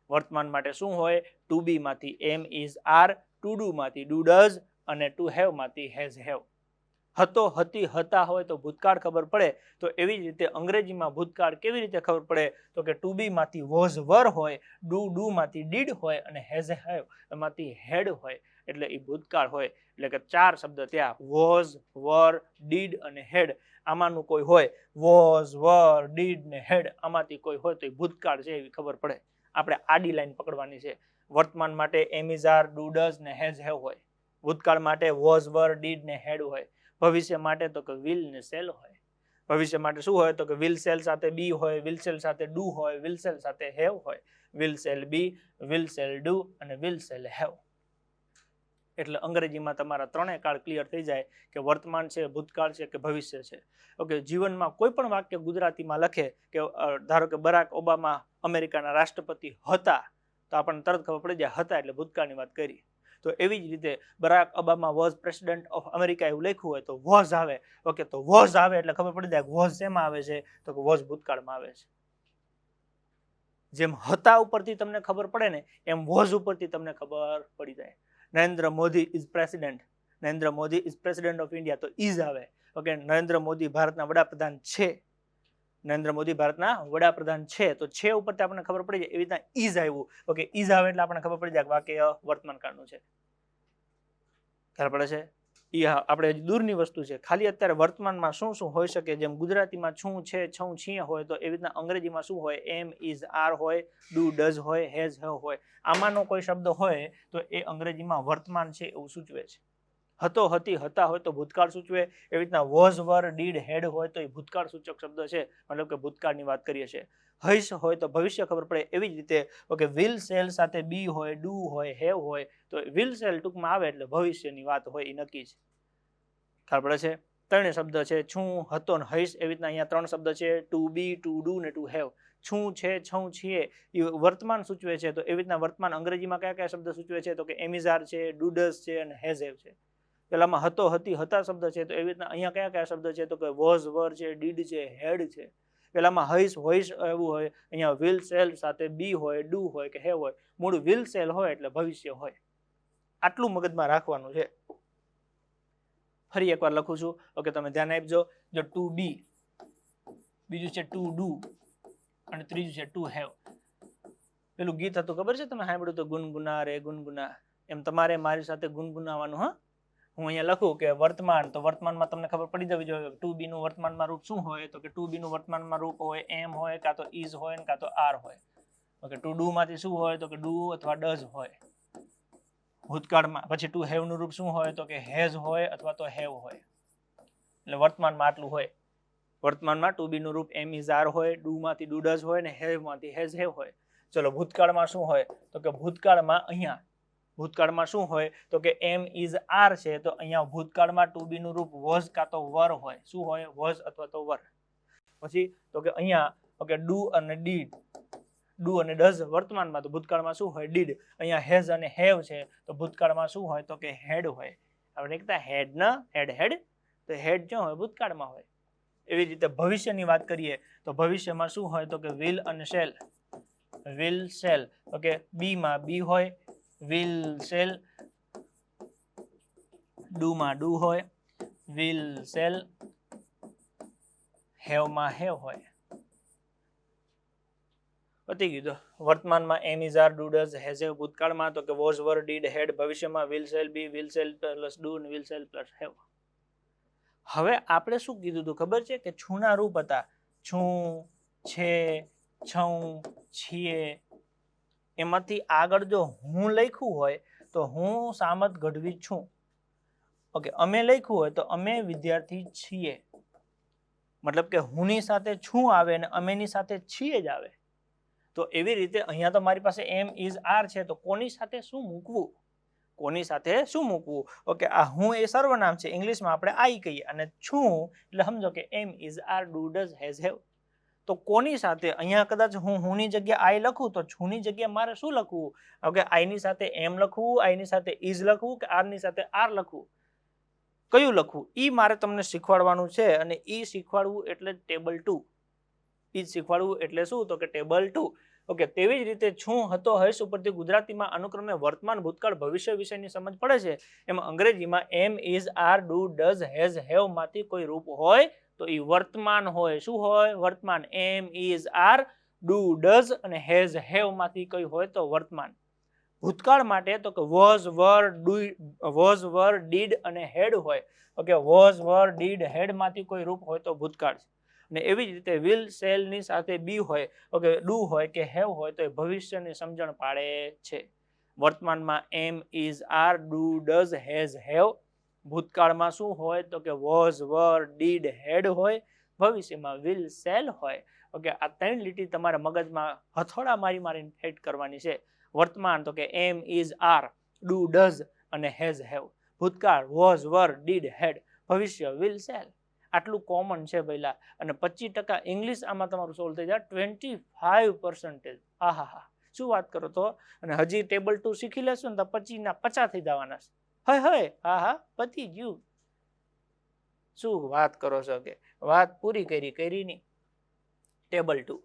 વર્તમાન માટે શું હોય? ટુ બી માંથી એમ ઇઝ આર, ટુ ડુ માંથી ડુ ડઝ અને ટુ હેવ માંથી હેઝ હેવ. હતો, હતી, હતા હોય તો ભૂતકાળ ખબર પડે. તો એવી જ રીતે અંગ્રેજીમાં ભૂતકાળ કેવી રીતે ખબર પડે? તો કે ટુ બી માંથી વોઝ વર હોય, ડુ માંથી ડીડ હોય અને હેઝ હેવ એમાંથી હેડ હોય, એટલે એ ભૂતકાળ હોય. એટલે કે ચાર શબ્દ ત્યાં વોઝ, વર, ડીડ અને હેડ. આમાંનું કોઈ હોય, વોઝ, વર, ડીડ ને હેડ, આમાંથી કોઈ હોય તો એ ભૂતકાળ છે એવી ખબર પડે. આપણે આડી લાઈન પકડવાની છે. વર્તમાન માટે એમ ઇઝ આર, ડુ ડઝ ને હેઝ હેવ હોય. ભૂતકાળ માટે વોઝ વર, ડીડ ને હેડ હોય. ભવિષ્ય માટે તો કે વિલ ને સેલ હોય. ભવિષ્ય માટે શું હોય? તો કે વિલ સેલ સાથે બી હોય, વિલ સેલ સાથે ડુ હોય, વિલ સેલ સાથે હેવ હોય. Will shall be, will shall do અને વિલ સેલ હેવ. એટલે અંગ્રેજીમાં તમારા ત્રણેય કાળ ક્લિયર થઈ જાય કે વર્તમાન છે, ભૂતકાળ છે કે ભવિષ્ય છે. ઓકે, જીવનમાં કોઈ પણ વાક્ય ગુજરાતીમાં લખે કે ધારો કે બરાક ઓબામા અમેરિકાના રાષ્ટ્રપતિ હતા, તો આપણને તરત ખબર પડી જાય હતા એટલે ભૂતકાળની વાત કરી. તો એવી જ રીતે Barack Obama was president of America એવું લખ્યું હોય તો વોઝ આવે. ઓકે, તો વોઝ આવે એટલે ખબર પડી જાય વોઝ શેમાં આવે છે? તો કે વોઝ ભૂતકાળમાં આવે છે. જેમ હતા ઉપરથી તમને ખબર પડે ને એમ વોઝ ઉપરથી તમને ખબર પડી જાય. Narendra Modi is president, Narendra Modi is president of India, તો ઇઝ આવે. ઓકે, નરેન્દ્ર મોદી ભારતના વડાપ્રધાન છે, નરેન્દ્ર મોદી ભારતના વડાપ્રધાન છે, તો છે ઉપરથી આપણને ખબર પડી જાય. એવી રીતના ઇઝ આવ્યું. ઓકે, ઇઝ આવે એટલે આપણને ખબર પડી જાય કે વાક્ય વર્તમાન કાળનું છે. ખ્યાલ પડે છે? એ આપણે દૂરની વસ્તુ છે. ખાલી અત્યારે વર્તમાનમાં શું શું હોઈ શકે? જેમ ગુજરાતીમાં છું, છે, છું, છીએ હોય, તો એવી રીતના અંગ્રેજીમાં શું હોય? એમ ઇઝ આર હોય, ડુ ડઝ હોય, હેઝ હેવ હોય. આમાંનો કોઈ શબ્દ હોય તો એ અંગ્રેજીમાં વર્તમાન છે એવું સૂચવે છે. હતો, હતી, હતા હોય તો ભૂતકાળ સૂચવે. એવી રીતના વોઝ વર, ડીડ, હેડ હોય તો એ ભૂતકાળ સૂચક શબ્દ છે, મતલબ કે ભૂતકાળની વાત કરીએ છીએ. હૈસ હોય તો ભવિષ્ય ખબર પડે. એવી જ રીતે ઓકે, વિલ સેલ સાથે બી હોય, ડુ હોય, હેવ હોય, તો વિલ સેલ ટૂંકમાં આવે એટલે ભવિષ્યની વાત હોય એ નક્કી છે. ખ્યાલ પડે છે? ત્રણેય શબ્દ છે, છું, હતો ને હૈસ. એવી રીતના અહીંયા ત્રણ શબ્દ છે, ટુ બી, ટુ ડુ ને ટુ હેવ. છું, છે, છું, છીએ એ વર્તમાન સૂચવે છે. તો એવી રીતના વર્તમાન અંગ્રેજીમાં કયા કયા શબ્દ સૂચવે છે? તો કે એમ ઇઝ આર છે, ડુ ડઝ છે અને હેઝ હેવ છે. પેલામાં હતો, હતી, હતા શબ્દ છે, તો એવી રીતના અહીંયા કયા કયા શબ્દ છે? તો કે વોઝ વર છે, ડીડ છે, હેડ છે. પેલામાં હૈસ, હોઈસ એવું હોય. અહીંયા વિલ સેલ સાથે બી હોય, ડુ હોય કે હેવ હોય. મૂળ વિલ સેલ હોય એટલે ભવિષ્ય હોય. આટલું મગજમાં રાખવાનું છે. ફરી એકવાર લખું છું. ઓકે, તમે ધ્યાન આપજો. જો ટુ બી, બીજું છે ટુ ડુ અને ત્રીજું છે ટુ હેવ. પેલું ગીત હતું ખબર છે? તમે સાંભળ્યું તો ગુનગુના રે ગુનગુના, એમ તમારે મારી સાથે ગુનગુનાવાનું. હા, હું અહીંયા લખું કે વર્તમાન, તો વર્તમાનમાં તમને ખબર પડી જવી જોઈએ ટુ બી નું વર્તમાનમાં રૂપ શું હોય? તો કે ટુ બી નું વર્તમાનમાં રૂપ હોય એમ હોય, કાં તો ઇઝ હોય ને કાં તો આર હોય. ઓકે, ટુ ડુ માંથી શું હોય? તો કે ડુ અથવા ડઝ હોય ભૂતકાળમાં. પછી ટુ હેવ નું રૂપ શું હોય? તો કે હેઝ હોય અથવા તો હેવ હોય. એટલે વર્તમાનમાં આટલું હોય. વર્તમાનમાં ટુ બી નું રૂપ એમ ઇઝ આર હોય, ડુ માંથી ડુ ડઝ હોય ને હેવ માંથી હેઝ હેવ હોય. ચલો ભૂતકાળમાં શું હોય તો કે ભૂતકાળમાં અહીંયા ભૂતકાળમાં શું હોય તો કે એમ ઇઝ આર છે તો અહીંયા ભૂતકાળમાં ટુ બી નું રૂપ વોઝ કાં તો વર હોય. શું હોય? વોઝ અથવા તો વર. પછી તો કે અહીંયા ઓકે ડુ અને ડીડ, ડુ અને ડઝ વર્તમાનમાં, તો ભૂતકાળમાં શું હોય? ડીડ. અહીંયા હેઝ અને હેવ છે તો ભૂતકાળમાં શું હોય તો કે હેડ હોય. આપણે કહેતા હેડ ન હેડ, તો હેડ જો હોય ભૂતકાળમાં હોય. એવી રીતે ભવિષ્યની વાત કરીએ તો ભવિષ્યમાં શું હોય તો કે વિલ અને shall. Will shall okay, be માં બી હોય, વિલ શેલ, ડુ માં ડુ હોય, વિલ શેલ, હેવ માં હેવ હોય. પતી ગયું. વર્તમાનમાં am is are, do does, has have. ભૂતકાળમાં તો કે વોઝ વર ડીડ હેડ. ભવિષ્યમાં will shall be, will shall plus do અને વિલ શેલ પ્લસ હેવ. હવે આપણે શું કીધું હતું ખબર છે કે છુના રૂપ હતા છું, છે, છું, છીએ. એમાંથી આગળ જો હું લખ્યું હોય તો હું સામત ગઢવી છું. ઓકે, અમે લખ્યું હોય તો અમે વિદ્યાર્થી છીએ. મતલબ કે હુંની સાથે છું આવે અને અમેની સાથે છીએ જ આવે. તો એવી રીતે અહીંયા તો મારી પાસે એમ ઇઝ આર છે તો કોની સાથે શું મૂકવું? કોની સાથે શું મૂકવું? ઓકે, આ હું એ સર્વનામ છે, ઇંગ્લિશમાં આપણે આઈ કહીએ, અને છું એટલે સમજો કે am is are, do does, has have. તો કોની સાથે? અહીંયા કદાચ હુંની જગ્યાએ આઈ લખું તો છુંની જગ્યાએ મારે શું લખવું? ઓકે, આઈની સાથે એમ લખવું, આઈની સાથે ઇઝ લખવું કે આરની સાથે આર લખવું? કયું લખવું? ઈ મારે તમને શીખવાડવાનું છે, અને ઈ શીખવાડવું એટલે ટેબલ 2. ઈ શીખવાડવું એટલે શું તો કે ટેબલ 2. ઓકે, તેવી જ રીતે છું, હતો, હશ ઉપરથી ગુજરાતીમાં અનુક્રમે વર્તમાન, ભૂતકાળ, ભવિષ્ય વિશેની સમજ પડે છે. એમાં અંગ્રેજીમાં am is are, do does, has have માંથી કોઈ રૂપ હોય તો એ વર્તમાન હોય. શું હોય? વર્તમાન. એમ ઇઝ આર, ડુ ડઝ અને હેઝ હેવ માંથી કોઈ હોય તો વર્તમાન. ભૂતકાળ માટે તો કે વોઝ વર, ડીડ અને હેડ હોય. ઓકે, વોઝ વર, ડીડ, હેડ માંથી કોઈ રૂપ હોય તો ભૂતકાળ. અને એવી જ રીતે વિલ શેલ ની સાથે બી હોય, ઓકે, ડુ હોય કે હેવ હોય તો એ ભવિષ્યની સમજણ પાડે છે. વર્તમાનમાં am is are, do does, has have. ભૂતકાળમાં શું હોય તો કે વોઝ વર, ડીડ, હેડ હોય. ભવિષ્યમાં વિલ શેલ હોય. ઓકે, આ 3 લીટી તમારા મગજમાં હથોડા મારીને ફેટ કરવાની છે. વર્તમાન તો કે am is are, do does અને હેઝ હેવ. ભૂતકાળ વોઝ વર, ડીડ, હેડ. ભવિષ્ય વિલ શેલ. આટલું કોમન છે પહેલા, અને 25% ઇંગ્લિશ આમાં તમારું સોલ્વ થઈ જાય. 25%. આહા, શું વાત કરો તો! અને હજી ટેબલ 2 શીખી લેશો ને તો 25 ના 50 થઈ જવાના છે. હય હા, પતી ગયું. શું વાત કરો છો કે વાત પૂરી કરી ની. ટેબલ 2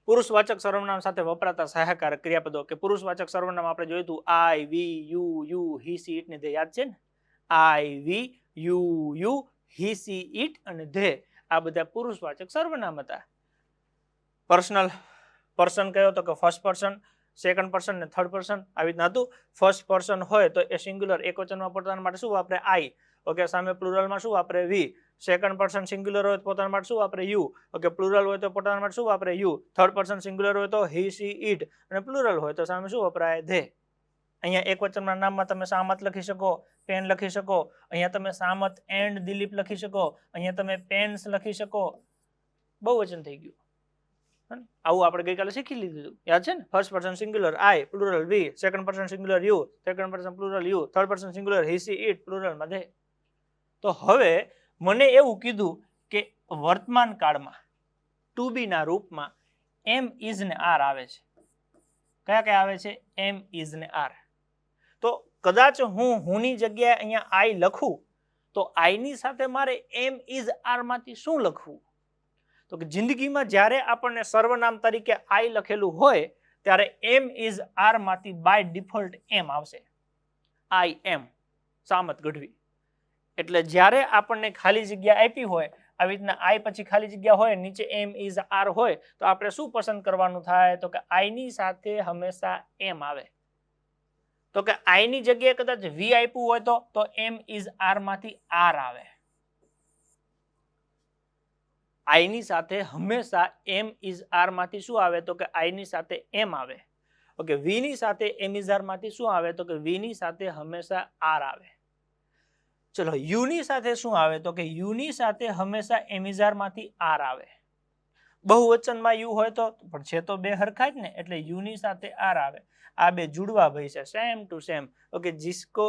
પુરુષવાચક સર્વનામ સાથે વપરાતા સહાયકારક ક્રિયાપદો. કે પુરુષવાચક સર્વનામ આપણે જોયું હતું આઈ, we, you, he, she, it ને તે યાદ છે ને? આઈ, we, you, he, she, it અને ધે, આ બધા પુરુષવાચક સર્વનામ હતા. પર્સન કયો તો કે ફર્સ્ટ પર્સન, સેકન્ડ પર્સન ને થર્ડ પર્સન આવી રીતના હતું. ફર્સ્ટ પર્સન હોય તો એ સિંગ્યુલર એકવચનમાં પોતાના માટે શું વાપરે? આઈ. ઓકે, સામે પ્લુરલમાં શું વાપરે? વી. સેકન્ડ પર્સન સિંગ્યુલર હોય તો પોતાના માટે શું વાપરે? યુ. ઓકે, પ્લુરલ હોય તો પોતાના માટે શું વાપરે? યુ. થર્ડ પર્સન સિંગ્યુલર હોય તો હી, સી, ઇટ, અને પ્લુરલ હોય તો સામે શું વપરાય? ધે. અહીંયા એકવચનના નામમાં તમે સામત લખી શકો, પેન લખી શકો. અહીંયા તમે સામત એન્ડ દિલીપ લખી શકો. અહીંયા તમે પેન્સ લખી શકો. બહુવચન થઈ ગયું. આવું આપણે ગઈકાલે શીખી લીધું, યાદ છે ને? First person singular I, plural we. Second person singular you, second person plural you. Third person singular he, she, it, પ્લુરલમાં ધે. તો હવે મને એવું કીધું કે વર્તમાન કાળમાં ટુ બી ના રૂપમાં એમ ઇઝ ને આર આવે છે. કયા આવે છે? એમ ઇઝ ને આર. તો કદાચ હુંની જગ્યાએ અહીંયા આઈ લખું તો આઈની સાથે મારે એમ ઇઝ આર માંથી શું લખવું? તો કે જિંદગીમાં જ્યારે આપણને સર્વનામ તરીકે આઈ લખેલું હોય ત્યારે એમ ઇઝ આર માંથી બાય ડિફોલ્ટ એમ આવશે. આઈ એમ, સામત ગઢવી. એટલે જ્યારે આપણને ખાલી જગ્યા આપી હોય, આવી રીતના આઈ પછી ખાલી જગ્યા હોય, નીચે એમ ઇઝ આર હોય, તો આપણે શું પસંદ કરવાનું થાય? તો કે આઈની સાથે હંમેશા એમ આવે. તો કે આઈની જગ્યાએ કદાચ વી આપ્યું હોય તો એમ ઇઝ આર માંથી આર આવે. આઈની સાથે હંમેશા એમ ઇઝ આર માંથી શું આવે? તો કે આઈની સાથે એમ આવે. ઓકે, વી ની સાથે એમ ઇઝ આર માંથી શું આવે? તો કે વી ની સાથે હંમેશા આર આવે. ચલો યુ ની સાથે શું આવે તો કે યુ ની સાથે હંમેશા એમિઝારમાંથી આર આવે. બહુવચનમાં યુ હોય તો પણ છે તો બે હરખા જ ને, એટલે યુ ની સાથે આર આવે. આ બે जुड़वा भाई છે, सेम टू सेम. ओके, जिसको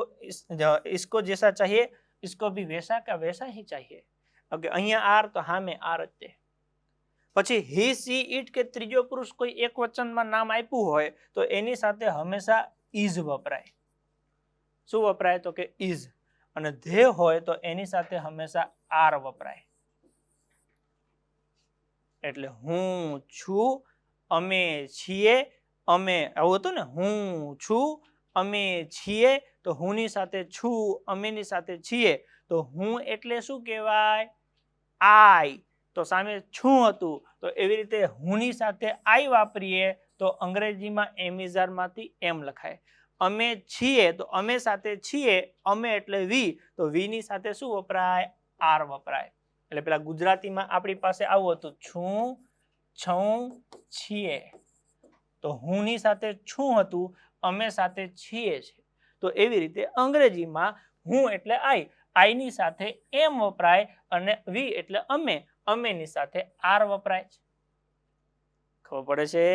इसको जैसा चाहिए इसको भी वैसा का वैसा ही चाहिए. ओके, અહીંયા આર તો હામે આર જ છે. પછી હી સી ઇટ કે ત્રીજો પુરુષ કોઈ એક વચનમાં નામ આપ્યું હોય તો એની સાથે હંમેશા ઇઝ વપરાય. શું વપરાય તો કે ઇઝ. અને ધે હોય તો એની સાથે હંમેશા આર વપરાય. એટલે હું છું, અમે છીએ, અમે આવું હતું ને, હું છું, અમે છીએ, તો હું ની સાથે છું, અમે ની સાથે છીએ, તો હું એટલે શું કહેવાય? આઈ. તો સામે છું હતું, તો એવી રીતે હું ની સાથે આઈ વાપરીએ તો અંગ્રેજીમાં એમિઝારમાંથી એમ લખાય. અમે છીએ તો અમે સાથે છીએ, અમે એટલે વી, તો વી ની સાથે શું વપરાય? આર વપરાય. એટલે પેલા ગુજરાતીમાં આપણી પાસે આવું હતું, છું, છું, છીએ. તો હું ની સાથે છું હતું, અમે સાથે છીએ છે. તો એવી રીતે અંગ્રેજીમાં હું એટલે આઈ ની સાથે એમ વપરાય, અને વી એટલે અમે ની સાથે આર વપરાય છે. ખબર પડે છે?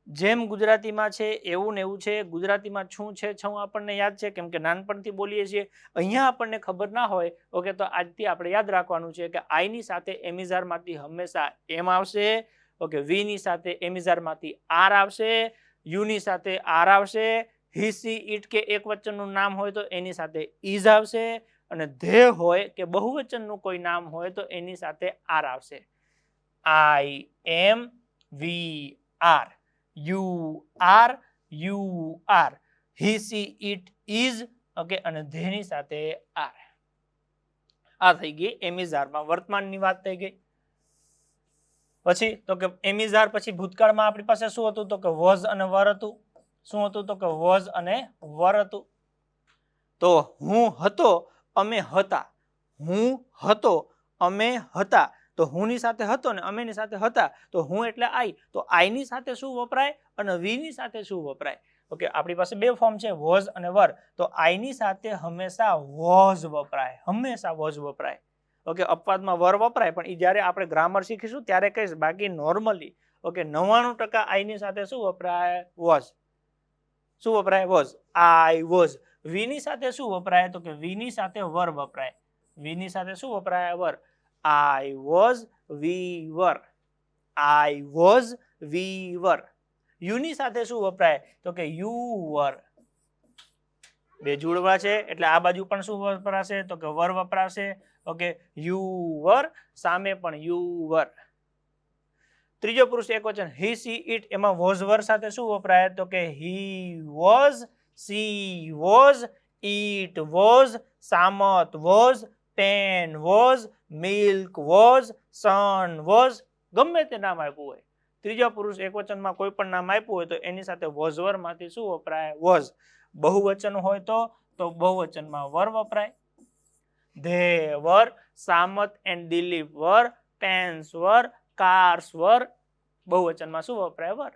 જેમ ગુજરાતીમાં છે એવું ને એવું છે. ગુજરાતીમાં છું છે, છું આપણને યાદ છે કેમ કે નાનપણથી બોલીએ છીએ. અહીંયા આપણને ખબર ના હોય, ઓકે, તો આજથી આપણે યાદ રાખવાનું છે કે આઈ ની સાથે એમિઝારમાંથી હંમેશા એમ આવશે. ઓકે, વી ની સાથે એમિઝારમાંથી આર આવશે, યુ ની સાથે આર આવશે, હી સી ઇટ કે એક વચનનું નામ હોય તો એની સાથે ઇઝ આવશે, અને ધે હોય કે બહુવચનનું કોઈ નામ હોય તો એની સાથે આર આવશે. I am, we are, you are, he she it is, okay, અને ધે ની સાથે આર. આ થઈ ગઈ એમિઝારમાં વર્તમાનની વાત થઈ ગઈ. પછી તો કે એમિઝાર પછી ભૂતકાળમાં આપણી પાસે શું હતું તો કે વોઝ અને વર હતું. શું હતું તો કે વોઝ અને વર હતું. તો હું હતો, અમે હતા. હું હતો, અમે હતા. તો હું ની સાથે હતો ને અમે ની સાથે હતા, તો હું એટલે આઈ. તો આઈ ની સાથે શું વપરાય અને વી ની સાથે શું વપરાય? ઓકે, આપણી પાસે બે ફોર્મ છે, વોઝ અને વર. તો આઈ ની સાથે હંમેશા વોઝ વપરાય, હંમેશા વોઝ વપરાય. ઓકે, અપવાદમાં વર વપરાય, પણ એ જ્યારે આપણે ગ્રામર શીખીશું ત્યારે કહીશ. બાકી નોર્મલી ઓકે 99% આઈ ની સાથે શું વપરાય? વોઝ. શું વપરાય? વોઝ. I was. વી ની સાથે શું વપરાય તો કે વી ની સાથે વર વપરાય. વી ની સાથે શું વપરાય? Were. I was, we were. I was, we were. You ની સાથે શું વપરાય તો કે યુ વર. બે જોડવા છે એટલે આ બાજુ પણ શું વપરાશે તો કે વર વપરાશે. ઓકે, યુ વર, સામે પણ યુ વર. ત્રીજો પુરુષ એકવચન હી સી ઇટ, એમાં વોઝ વર સાથે શું વપરાય તો કે he was, she was, it was, Samat was, pen was, milk was, sun was. ગમે તે નામ આપ્યું હોય, ત્રીજા પુરુષ એકવચનમાં કોઈ પણ નામ આપ્યું હોય તો એની સાથે વોઝ વર માંથી શું વપરાય? વોઝ. બહુવચન હોય તો બહુવચનમાં વર વપરાય. they were, Samat and Dilip were, pens were, cars were. બહુવચનમાં શું વપરાય? વર.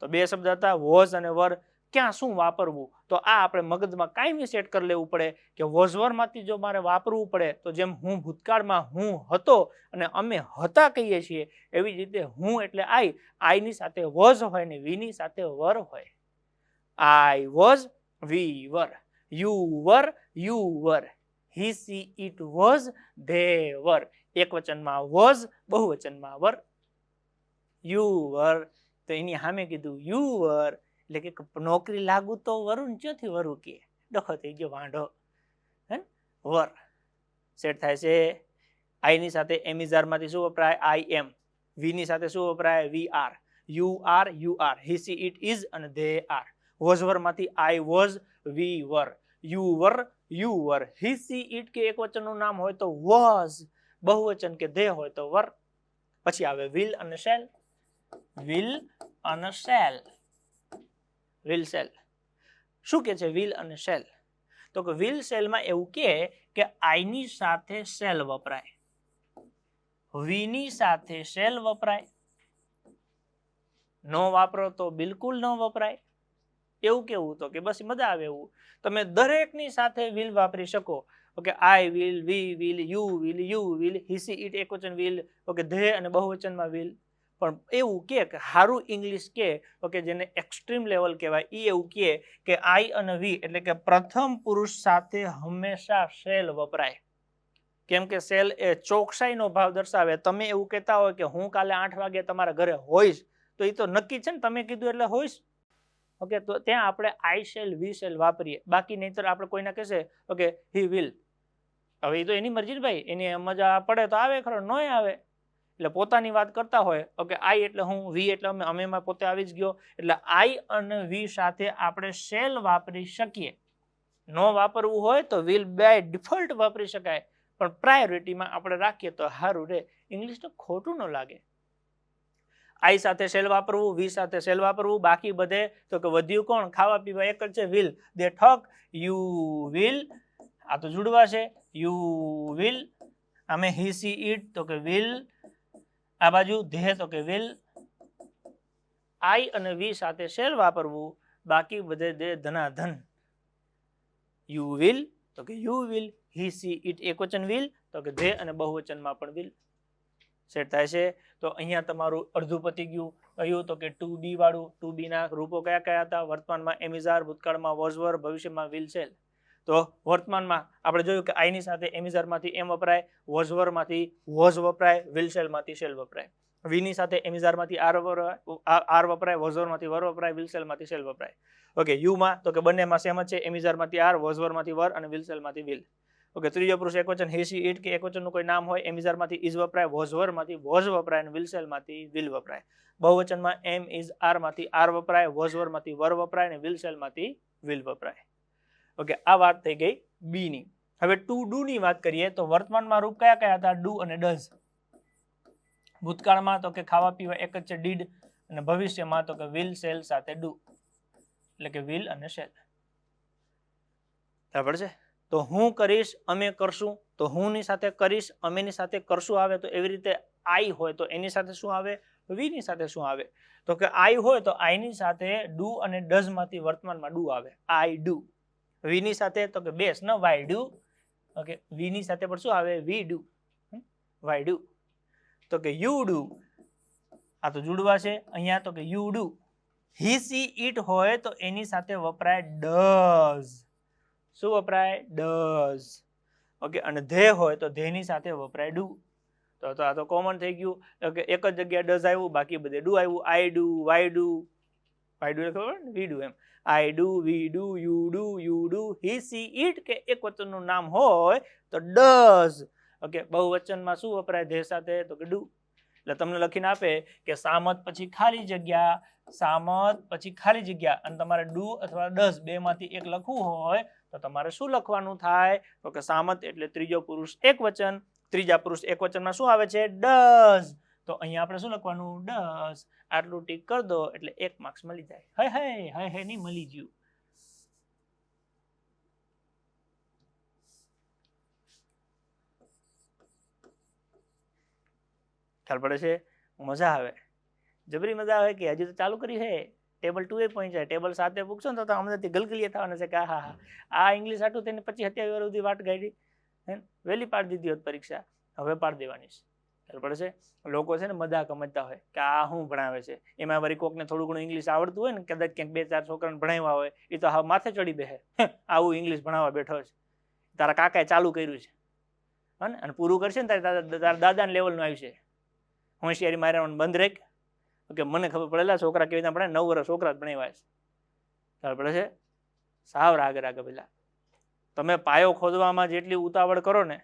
તો બે શબ્દ હતા, was અને were. ક્યાં શું વાપરવું તો આ આપણે મગજમાં કાયમી સેટ કરી લેવું પડે કે was were માંથી જો મારે વાપરવું પડે તો જેમ હું ભૂતકાળમાં હું હતો અને અમે હતા કહીએ છીએ, એવી જ રીતે હું એટલે આઈ ની સાથે was હોય ને વી ની સાથે were હોય. I was, we were. You were, you were. He, she, it was, they were. એકવચનમાં was, બહુવચનમાં were. You were, તો એની સામે કીધું you were, એટલે કે નોકરી લાગુ તો વરુણ ક્યાંથી વરુ કે ડખો થઈ ગયો વાંઢો. હે વર સેટ થાય છે. આઈ ની સાથે એમિઝારમાંથી શું વપરાય? આઈ એમ. વી ની સાથે શું વપરાય? We are. You are, you are. He she it is અને ધે આર. વોઝ વર માંથી I was, we were. You were, you were. He she it કે એક વચનનું નામ હોય તો વોઝ, બહુવચન કે ધે હોય તો વર. પછી આવે વિલ અને શેલ. વિલ અને શેલ. Will cell. શું કે છે વિલ અને શેલ? તો કે વિલ સેલમાં એવું કે આઈ ની સાથે શેલ વપરાય, વી ની સાથે શેલ વપરાય. નો વાપરો તો બિલકુલ ન વપરાય. એવું કેવું તો કે બસ મજા આવે એવું. તમે દરેકની સાથે વિલ વાપરી શકો. Okay, I will, we will, you will, he she it એકવચન વિલ, ઓકે, ધે અને બહુવચનમાં વિલ. પણ એવું કે સારું ઇંગ્લિશ કે ઓકે જેને એક્સ્ટ્રીમ લેવલ કહેવાય એ એવું કે આઈ અને વી એટલે કે પ્રથમ પુરુષ સાથે હંમેશા શેલ વપરાય. કેમ કે શેલ એ ચોકસાઈનો ભાવ દર્શાવે. તમે એવું કહેતા હોય કે હું કાલે 8 વાગે તમારા ઘરે હોઈશ, તો એ તો નક્કી છે ને, તમે કીધું એટલે હોઈશ. ઓકે, તો ત્યાં આપણે આઈ શેલ, વી શેલ વાપરીએ. બાકી નહીતર આપણે કોઈના કહેશે ઓકે હી વિલ, હવે એ તો એની મરજી ભાઈ, એની મજા પડે તો આવે ખરો, નોય આવે. એટલે પોતાની વાત કરતા હોય ઓકે આઈ એટલે હું, વી એટલે અમે પોતે આવી જ ગયો. એટલે આઈ અને વી સાથે આપણે શેલ વાપરી શકીએ. નો વાપરવું હોય તો વિલ બાય ડિફોલ્ટ વાપરી શકાય, પણ પ્રાયોરિટીમાં આપણે રાખીએ તો સારું રે, ઇંગ્લિશ તો ખોટું ન લાગે. આઈ સાથે શેલ વાપરવું, વી સાથે શેલ વાપરવું, બાકી બધે તો કે વધ્યું કોણ, ખાવા પીવા એક જ છે વિલ. દે ઠોક, યુ વિલ, આ તો જુડવા છે, યુ વિલ. અમે હી સી ઇટ તો કે વિલ, આ બાજુ ધે તો કે વિલ. આઈ અને વી સાથે શેલ વાપરવું, બાકી બધે દે ધનાધન. યુ વિલ તો કે you will, he she it એકવચન વિલ તો કે ધે અને બહુવચનમાં પણ વિલ. સેટ થાય છે. તો અહીંયા તમારું અડધું પતી ગયું. કયું તો કે ટુ બી વાળું. ટુ બી ના રૂપો કયા કયા હતા? વર્તમાનમાં એમ ઇઝ આર, ભૂતકાળમાં વોઝ વર, ભવિષ્યમાં વિલ શેલ. તો વર્તમાનમાં આપણે જોયું કે આઈની સાથે એમ ઇઝ આર માંથી એમ વપરાય, વોઝ વર માંથી વોઝ વપરાય, વિલ શેલ માંથી શેલ વપરાય. વીની સાથે એમ ઇઝ આર માંથી આર વપરાય, વોઝ વર માંથી વર વપરાય, વિલ શેલ માંથી શેલ વપરાય. ઓકે, યુમાં તો કે બંનેમાં સેમ જ છે, એમ ઇઝ આર માંથી આર, વોઝ વર માંથી વર અને વિલ શેલ માંથી વિલ. ઓકે, ત્રીજો પુરુષ એકવચન હી સી ઇટ કે એકવચનનું કોઈ નામ હોય, એમ ઇઝ આર માંથી ઇઝ વપરાય, વોઝ વર માંથી વોઝ વપરાય અને વિલ શેલ માંથી વિલ વપરાય. બહુવચનમાં એમ ઇઝ આર માંથી આર વપરાય, વોઝ વર માંથી વર વપરાય અને વિલ શેલ માંથી વિલ વપરાય. ઓકે, આ વાત થઈ ગઈ બી ની. હવે ટુ ડુ ની વાત કરીએ તો વર્તમાનમાં રૂપ કયા કયા હતા? ડુ અને ડઝ. ભૂતકાળમાં તો કે ખાવા પીવા એક જ છે ડીડ, અને ભવિષ્યમાં તો કે વિલ શેલ સાથે ડુ, એટલે કે વિલ અને શેલ. બરાબર છે. તો હું કરીશ, અમે કરશું, તો હું ની સાથે કરીશ, અમે ની સાથે કરશું આવે. તો એવી રીતે આઈ હોય તો એની સાથે શું આવે? વી ની સાથે શું આવે? તો કે આઈ હોય તો આઈ ની સાથે ડુ અને ડઝ માંથી વર્તમાનમાં ડુ આવે, આઈ ડુ. વી ની સાથે તો કે બેસ ન વાય ડુ. ઓકે, વી ની સાથે પણ શું આવે? We do, why do. તો કે યુ ડુ, આ તો જુડવા છે અહીંયા, તો કે you do. He she it હોય તો એની સાથે વપરાય ડઝ. શું વપરાય? ડઝ. ઓકે, અને ધે હોય તો ધે ની સાથે વપરાય ડુ. તો આ તો કોમન થઈ ગયું. ઓકે, એક જ જગ્યાએ ડઝ આવ્યું, બાકી બધે ડુ આવ્યું. I do, why do, why do ખબર ને, વી ડુ એમ. I do, we do, you do, he she it કે એક વચનનું નામ હોય તો ડઝ. ઓકે, બહુવચનમાં શું વપરાય ધે સાથે? તો કે ડુ. એટલે તમને લખીને આપે કે સામત પછી ખાલી જગ્યા, સામત પછી ખાલી જગ્યા, અને તમારે ડુ અથવા ડઝ બે માંથી એક લખવું હોય તો તમારે શું લખવાનું થાય? તો કે સામત એટલે ત્રીજો પુરુષ એક વચન, ત્રીજા પુરુષ એક વચનમાં શું આવે છે? ડઝ. તો અહીંયા આપણે શું લખવાનું? ડઝ. આટલું ટીક કરી દો એટલે 1 માર્ક્સ મળી જાય. હે નહીં મળી ગયું. ખ્યાલ પડે છે? મજા આવે, જબરી મજા આવે. કે હજી તો ચાલુ કરી છે, ટેબલ 2 એ પહોંચાય, ટેબલ 7 એ પૂછશો ને તો અમદાથી ગલગલિયા થવાના છે કે હા આ ઇંગ્લિશ આટલું તેને 25-27 વાર સુધી વાટ ગાડી, વહેલી પાડી દીધી હોત પરીક્ષા, હવે પાડી દેવાની છે. ખ્યાલ પડે છે? લોકો છે ને મજાક સમજતા હોય કે આ શું ભણાવે છે. એમાં વળી કોકને થોડું ઘણું ઇંગ્લિશ આવડતું હોય ને, કદાચ ક્યાંક 2-4 છોકરાને ભણાવ્યા હોય, એ તો હા માથે ચડી બેસે, આવું ઇંગ્લિશ ભણાવવા બેઠો છે. તારા કાકાએ ચાલુ કર્યું છે, હા, અને પૂરું કરશે ને તારા દાદાના લેવલનું આવ્યું છે. હોશિયારી મારવાનું બંધ રાખ. ઓકે, મને ખબર પડેલા છોકરા કેવી રીતે ભણે, 9 વર્ષ છોકરા જ ભણાવ્યા છે. ખબર પડે છે? સાવ રાગ પેલા તમે પાયો ખોદવામાં જેટલી ઉતાવળ કરો ને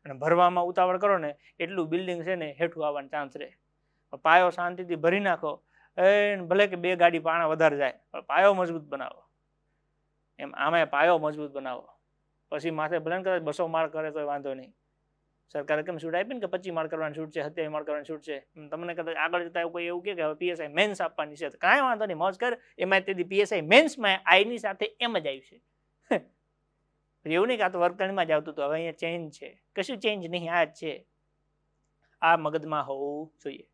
અને ભરવામાં ઉતાવળ કરો ને, એટલું બિલ્ડિંગ છે ને હેઠું આવવાનું ચાન્સ રહે. પાયો શાંતિથી ભરી નાખો, ભલે કે 2 ગાડી પાણા વધારે જાય, પણ પાયો મજબૂત બનાવો. એમ આમાં પાયો મજબૂત બનાવો, પછી માથે ભલે કદાચ 200 માળ કરે તો વાંધો નહીં. સરકારે કેમ છૂટ આપી ને કે 25 માળ કરવાની છૂટ છે, 27 માળ કરવાની છૂટ છે. તમને કદાચ આગળ જતા કોઈ એવું કે હવે પીએસઆઈ મેન્સ આપવાની છે, તો કાંઈ વાંધો નહીં, મોજ કર. એમાં તેથી પીએસઆઈ મેન્સમાં આઈની સાથે એમ જ આવ્યું છે. એવું નહીં કે આ તો વર્તણમાં જ આવતું હતું, હવે અહીંયા ચેન્જ છે. કશું ચેન્જ નહીં, આ જ છે. આ મગજમાં હોવું જોઈએ.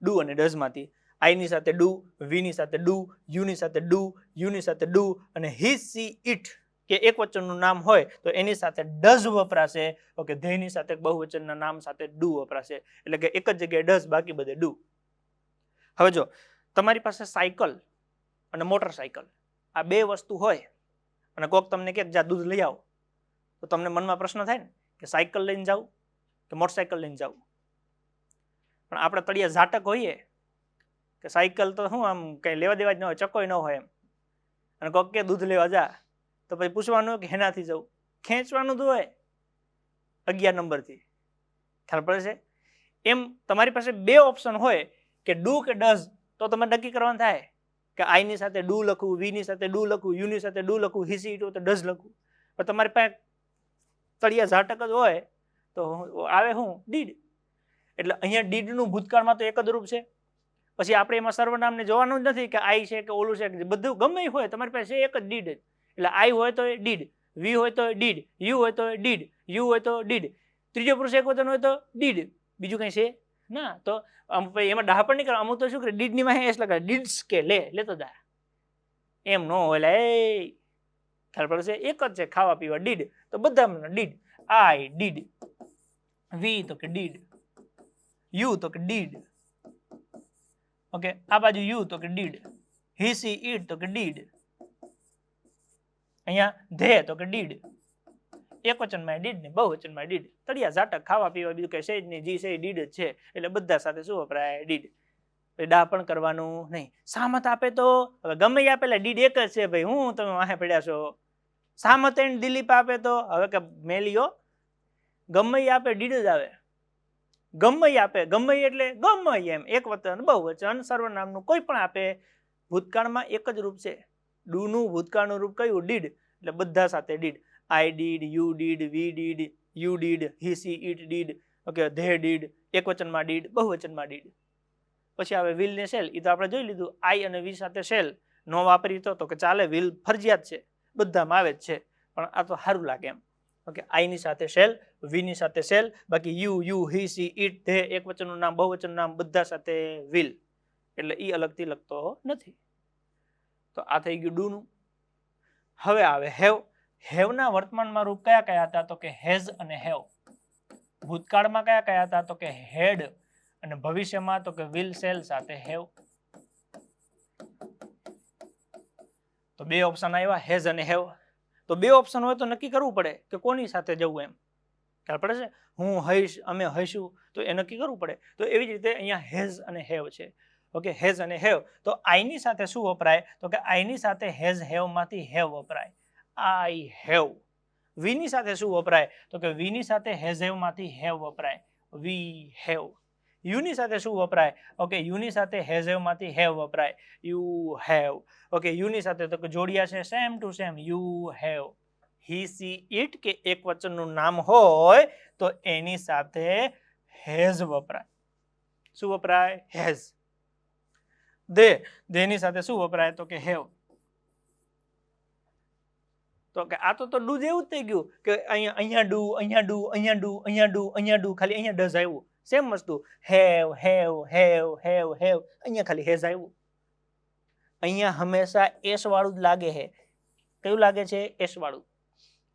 ડુ અને ડઝ માંથી આઈ ની સાથે ડુ, વી ની સાથે ડુ, યુ ની સાથે ડુ, યુ ની સાથે ડુ અને હી સી ઇટ કે એક વચનનું નામ હોય તો એની સાથે ડઝ વપરાશે. ઓકે, ધેયની સાથે બહુવચનના નામ સાથે ડુ વપરાશે. એટલે કે એક જ જગ્યાએ ડઝ, બાકી બધે ડુ. હવે જો તમારી પાસે સાયકલ અને મોટરસાયકલ આ બે વસ્તુ હોય અને કોક તમને કહે જા દૂધ લઈ આવો, તો તમને મનમાં પ્રશ્ન થાય ને કે સાયકલ લઈને જાવ કે મોટરસાયકલ લઈને જાવ. પણ આપણે તળિયા ઝાટક હોઈએ કે સાયકલ તો શું આમ કઈ લેવા દેવા જ ન હોય, ચકોય ન હોય એમ, અને કોક કે દૂધ લેવા જા તો પછી પૂછવાનું હોય કે હેનાથી જવું, ખેંચવાનું જ હોય 11 નંબરથી. ખ્યાલ પડે છે? એમ તમારી પાસે બે ઓપ્શન હોય કે ડુ કે ડઝ, તો તમે નક્કી કરવાનું થાય કે આઈ ની સાથે ડુ લખવું, વી ની સાથે ડુ લખવું, યુ ની સાથે ડુ લખવું, હી સી ઇટ તો ડઝ લખવું. પણ તમારી પાસે તળિયા ઝાટક જ હોય તો આવે શું? ડીડ. એટલે અહીંયા ડીડનું ભૂતકાળમાં તો એક જ રૂપ છે. પછી આપણે એમાં સર્વનામને જોવાનું જ નથી કે આઈ છે કે ઓલું છે, બધું ગમે હોય તમારી પાસે એક જ ડીડ. એટલે આઈ હોય તો ડીડ, વી હોય તો ડીડ, યુ હોય તો ડીડ, યુ હોય તો ડીડ, ત્રીજો પુરુષ એક વચન હોય તો ડીડ. બીજું કઈ છે ના. તો એમાં ડાહ પણ નહીં કરે. અમુક તો શું કરે, ડીડ ની માં એસ લગાડે, ડીડ્સ કે લેતો જા. એમ ન હોય. એ ખ્યાલ પડે છે? એક જ છે ખાવા પીવા ડીડ, તો બધા ડીડ. આઈ ડીડ, વી તો કે ડીડ, યુ તો કે ડીડ. ઓકે, આ બાજુ યુ તો કે ડીડ, હી સી ઇટ તો કે ડીડ, અહીંયા ધે તો કે ડીડ. એક વચનમાં ડીડ ને બહુવચનમાં ડીડ. તળિયા ઝાટક ખાવા પીવા બીજું કઈ છે જ નહીં, જી છે ડીડ જ છે. એટલે બધા સાથે શું વપરાય? ડીડ. ડા પણ કરવાનું નહીં. સામત આપે તો હવે ગમે આપેલા ડીડ એક જ છે ભાઈ, હું તમે વાહે પડ્યા છો. સામત એન્ડ દિલીપ આપે તો હવે કે મેલિયો ગમે આપે ડીડ જ આવે. ગમે આપે, ગમે એટલે ગમે એમ, એક વચન બહુવચન સર્વનામનું કોઈ પણ આપે, ભૂતકાળમાં એક જ રૂપ છે. ડુ નું ભૂતકાળનું રૂપ કયું? ડીડ. એટલે બધા સાથે did. I did, you did, we did, you did, he she it did. Okay, they did. એક વચનમાં ડીડ, બહુવચનમાં ડીડ. પછી આવે વિલ ને શેલ. એ તો આપણે જોઈ લીધું. આઈ અને વી સાથે શેલ નો વાપરી તો કે ચાલે, વિલ ફરજિયાત છે, બધામાં આવે જ છે, પણ આ તો સારું લાગે એમ. ઓકે, આઈ ની સાથે શેલ, વી ની સાથે શેલ, બાકી you, he she it, they, એક વચનનું નામ, બહુવચનનું નામ, બધા સાથે વિલ. એટલે ઈ અલગથી લખતો નથી. તો આ થઈ ગયું ડુ નું. હવે આવે હેવ. હેવના વર્તમાનમાં રૂપ કયા કયા હતા? તો કે હેઝ અને હેવ. ભૂતકાળમાં કયા કયા હતા? તો કે હેડ, અને ભવિષ્યમાં તો કે વિલ શેલ સાથે હેવ. તો બે ઓપ્શન આવ્યા, હેઝ અને હેવ. તો બે ઓપ્શન હોય તો નક્કી કરવું પડે કે કોની સાથે જવું એમ. ખ્યાલ પડે છે? હું હઈશ, અમે હઈશું, તો એ નક્કી કરવું પડે. તો એવી જ રીતે અહીંયા હેઝ અને હેવ છે. ઓકે, હેઝ અને હેવ. તો આઈ ની સાથે શું વપરાય? તો કે આઈ ની સાથે હેઝ હેવ માંથી હેવ વપરાય. I have. વી ની સાથે શું વપરાય? તો કે વી ની સાથે હેઝ હેવ માંથી હેવ વપરાય. We have. યુ ની સાથે શું વપરાય? ઓકે, યુ ની સાથે હેઝ હેવ માંથી હેવ વપરાય. You have. ઓકે, યુ ની સાથે તો કે જોડિયા છે same to same. You have. He she it કે એક વચનનું નામ હોય તો એની સાથે હેઝ વપરાય. શું વપરાય? હેઝ. ધે ની સાથે શું વપરાય? તો કે હેવ. તો કે આ તો ડુ જેવું જ થઈ ગયું કે અહીંયા ડુ, અહીંયા ડુ, અહીંયા ડુ, અહીંયા ડુ, અહીંયા ડુ, ખાલી અહીંયા ડઝ આવ્યું. સેમ વસ્તુ. Have, have, have, have, have. અહીંયા ખાલી હેઝ આવ્યું. અહીંયા હંમેશા એસ વાળું જ લાગે છે. કયું લાગે છે? એસ વાળું.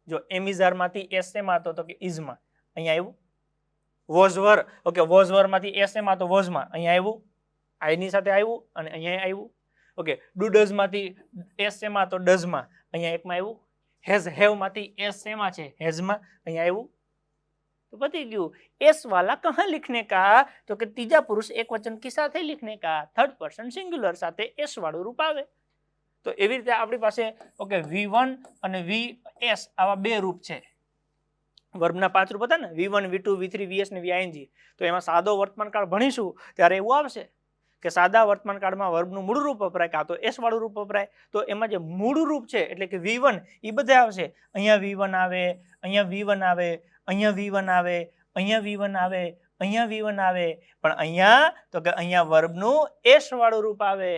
જો એમિઝાર માંથી એસ શેમાં હતો? તો કે ઇઝમાં. અહીંયા આવ્યું. વોઝવર. ઓકે, વોઝવર માંથી એસ શેમાં? તો વોઝમાં. અહીંયા આવ્યું. આઈ ની સાથે આવ્યું અને અહીંયા આવ્યું. ઓકે, ડુ ડઝ માંથી એસ શેમાં? તો ડઝમાં. અહીંયા એકમાં આવ્યું. હેઝ હેવ માંથી એસ શેમાં છે? હેઝમાં. અહીંયા આવ્યું. तो पति गયું. एस वाला कहाँ लिखने का? तो कि तीजा पुरुष एक वचन की સાથે लिखने का. थर्ड पर्सन सिंग्युलर સાથે એસ વાળું રૂપ આવે. તો એવી રીતે આપણી પાસે ઓકે V1 અને VS આવા બે રૂપ છે. વર્બના 5 રૂપ હતા ને, V1 V2 V3 VS ને VING. તો એમાં સાદો વર્તમાન કાળ ભણીશું ત્યારે એવું આવશે કે સાદા વર્તમાન કાળમાં વર્બનું મૂળ રૂપ વપરાય કાં તો એસ વાળું રૂપ વપરાય. તો એમાં જે મૂળ રૂપ છે એટલે કે V1 એ બધા આવશે. અહીંયા V1 આવે, અહીંયા V1 આવે, અહીંયા V1 આવે, અહીંયા V1 આવે, અહીંયા V1 આવે, પણ અહીંયા તો કે અહીંયા વર્બનું એસ વાળું રૂપ આવે.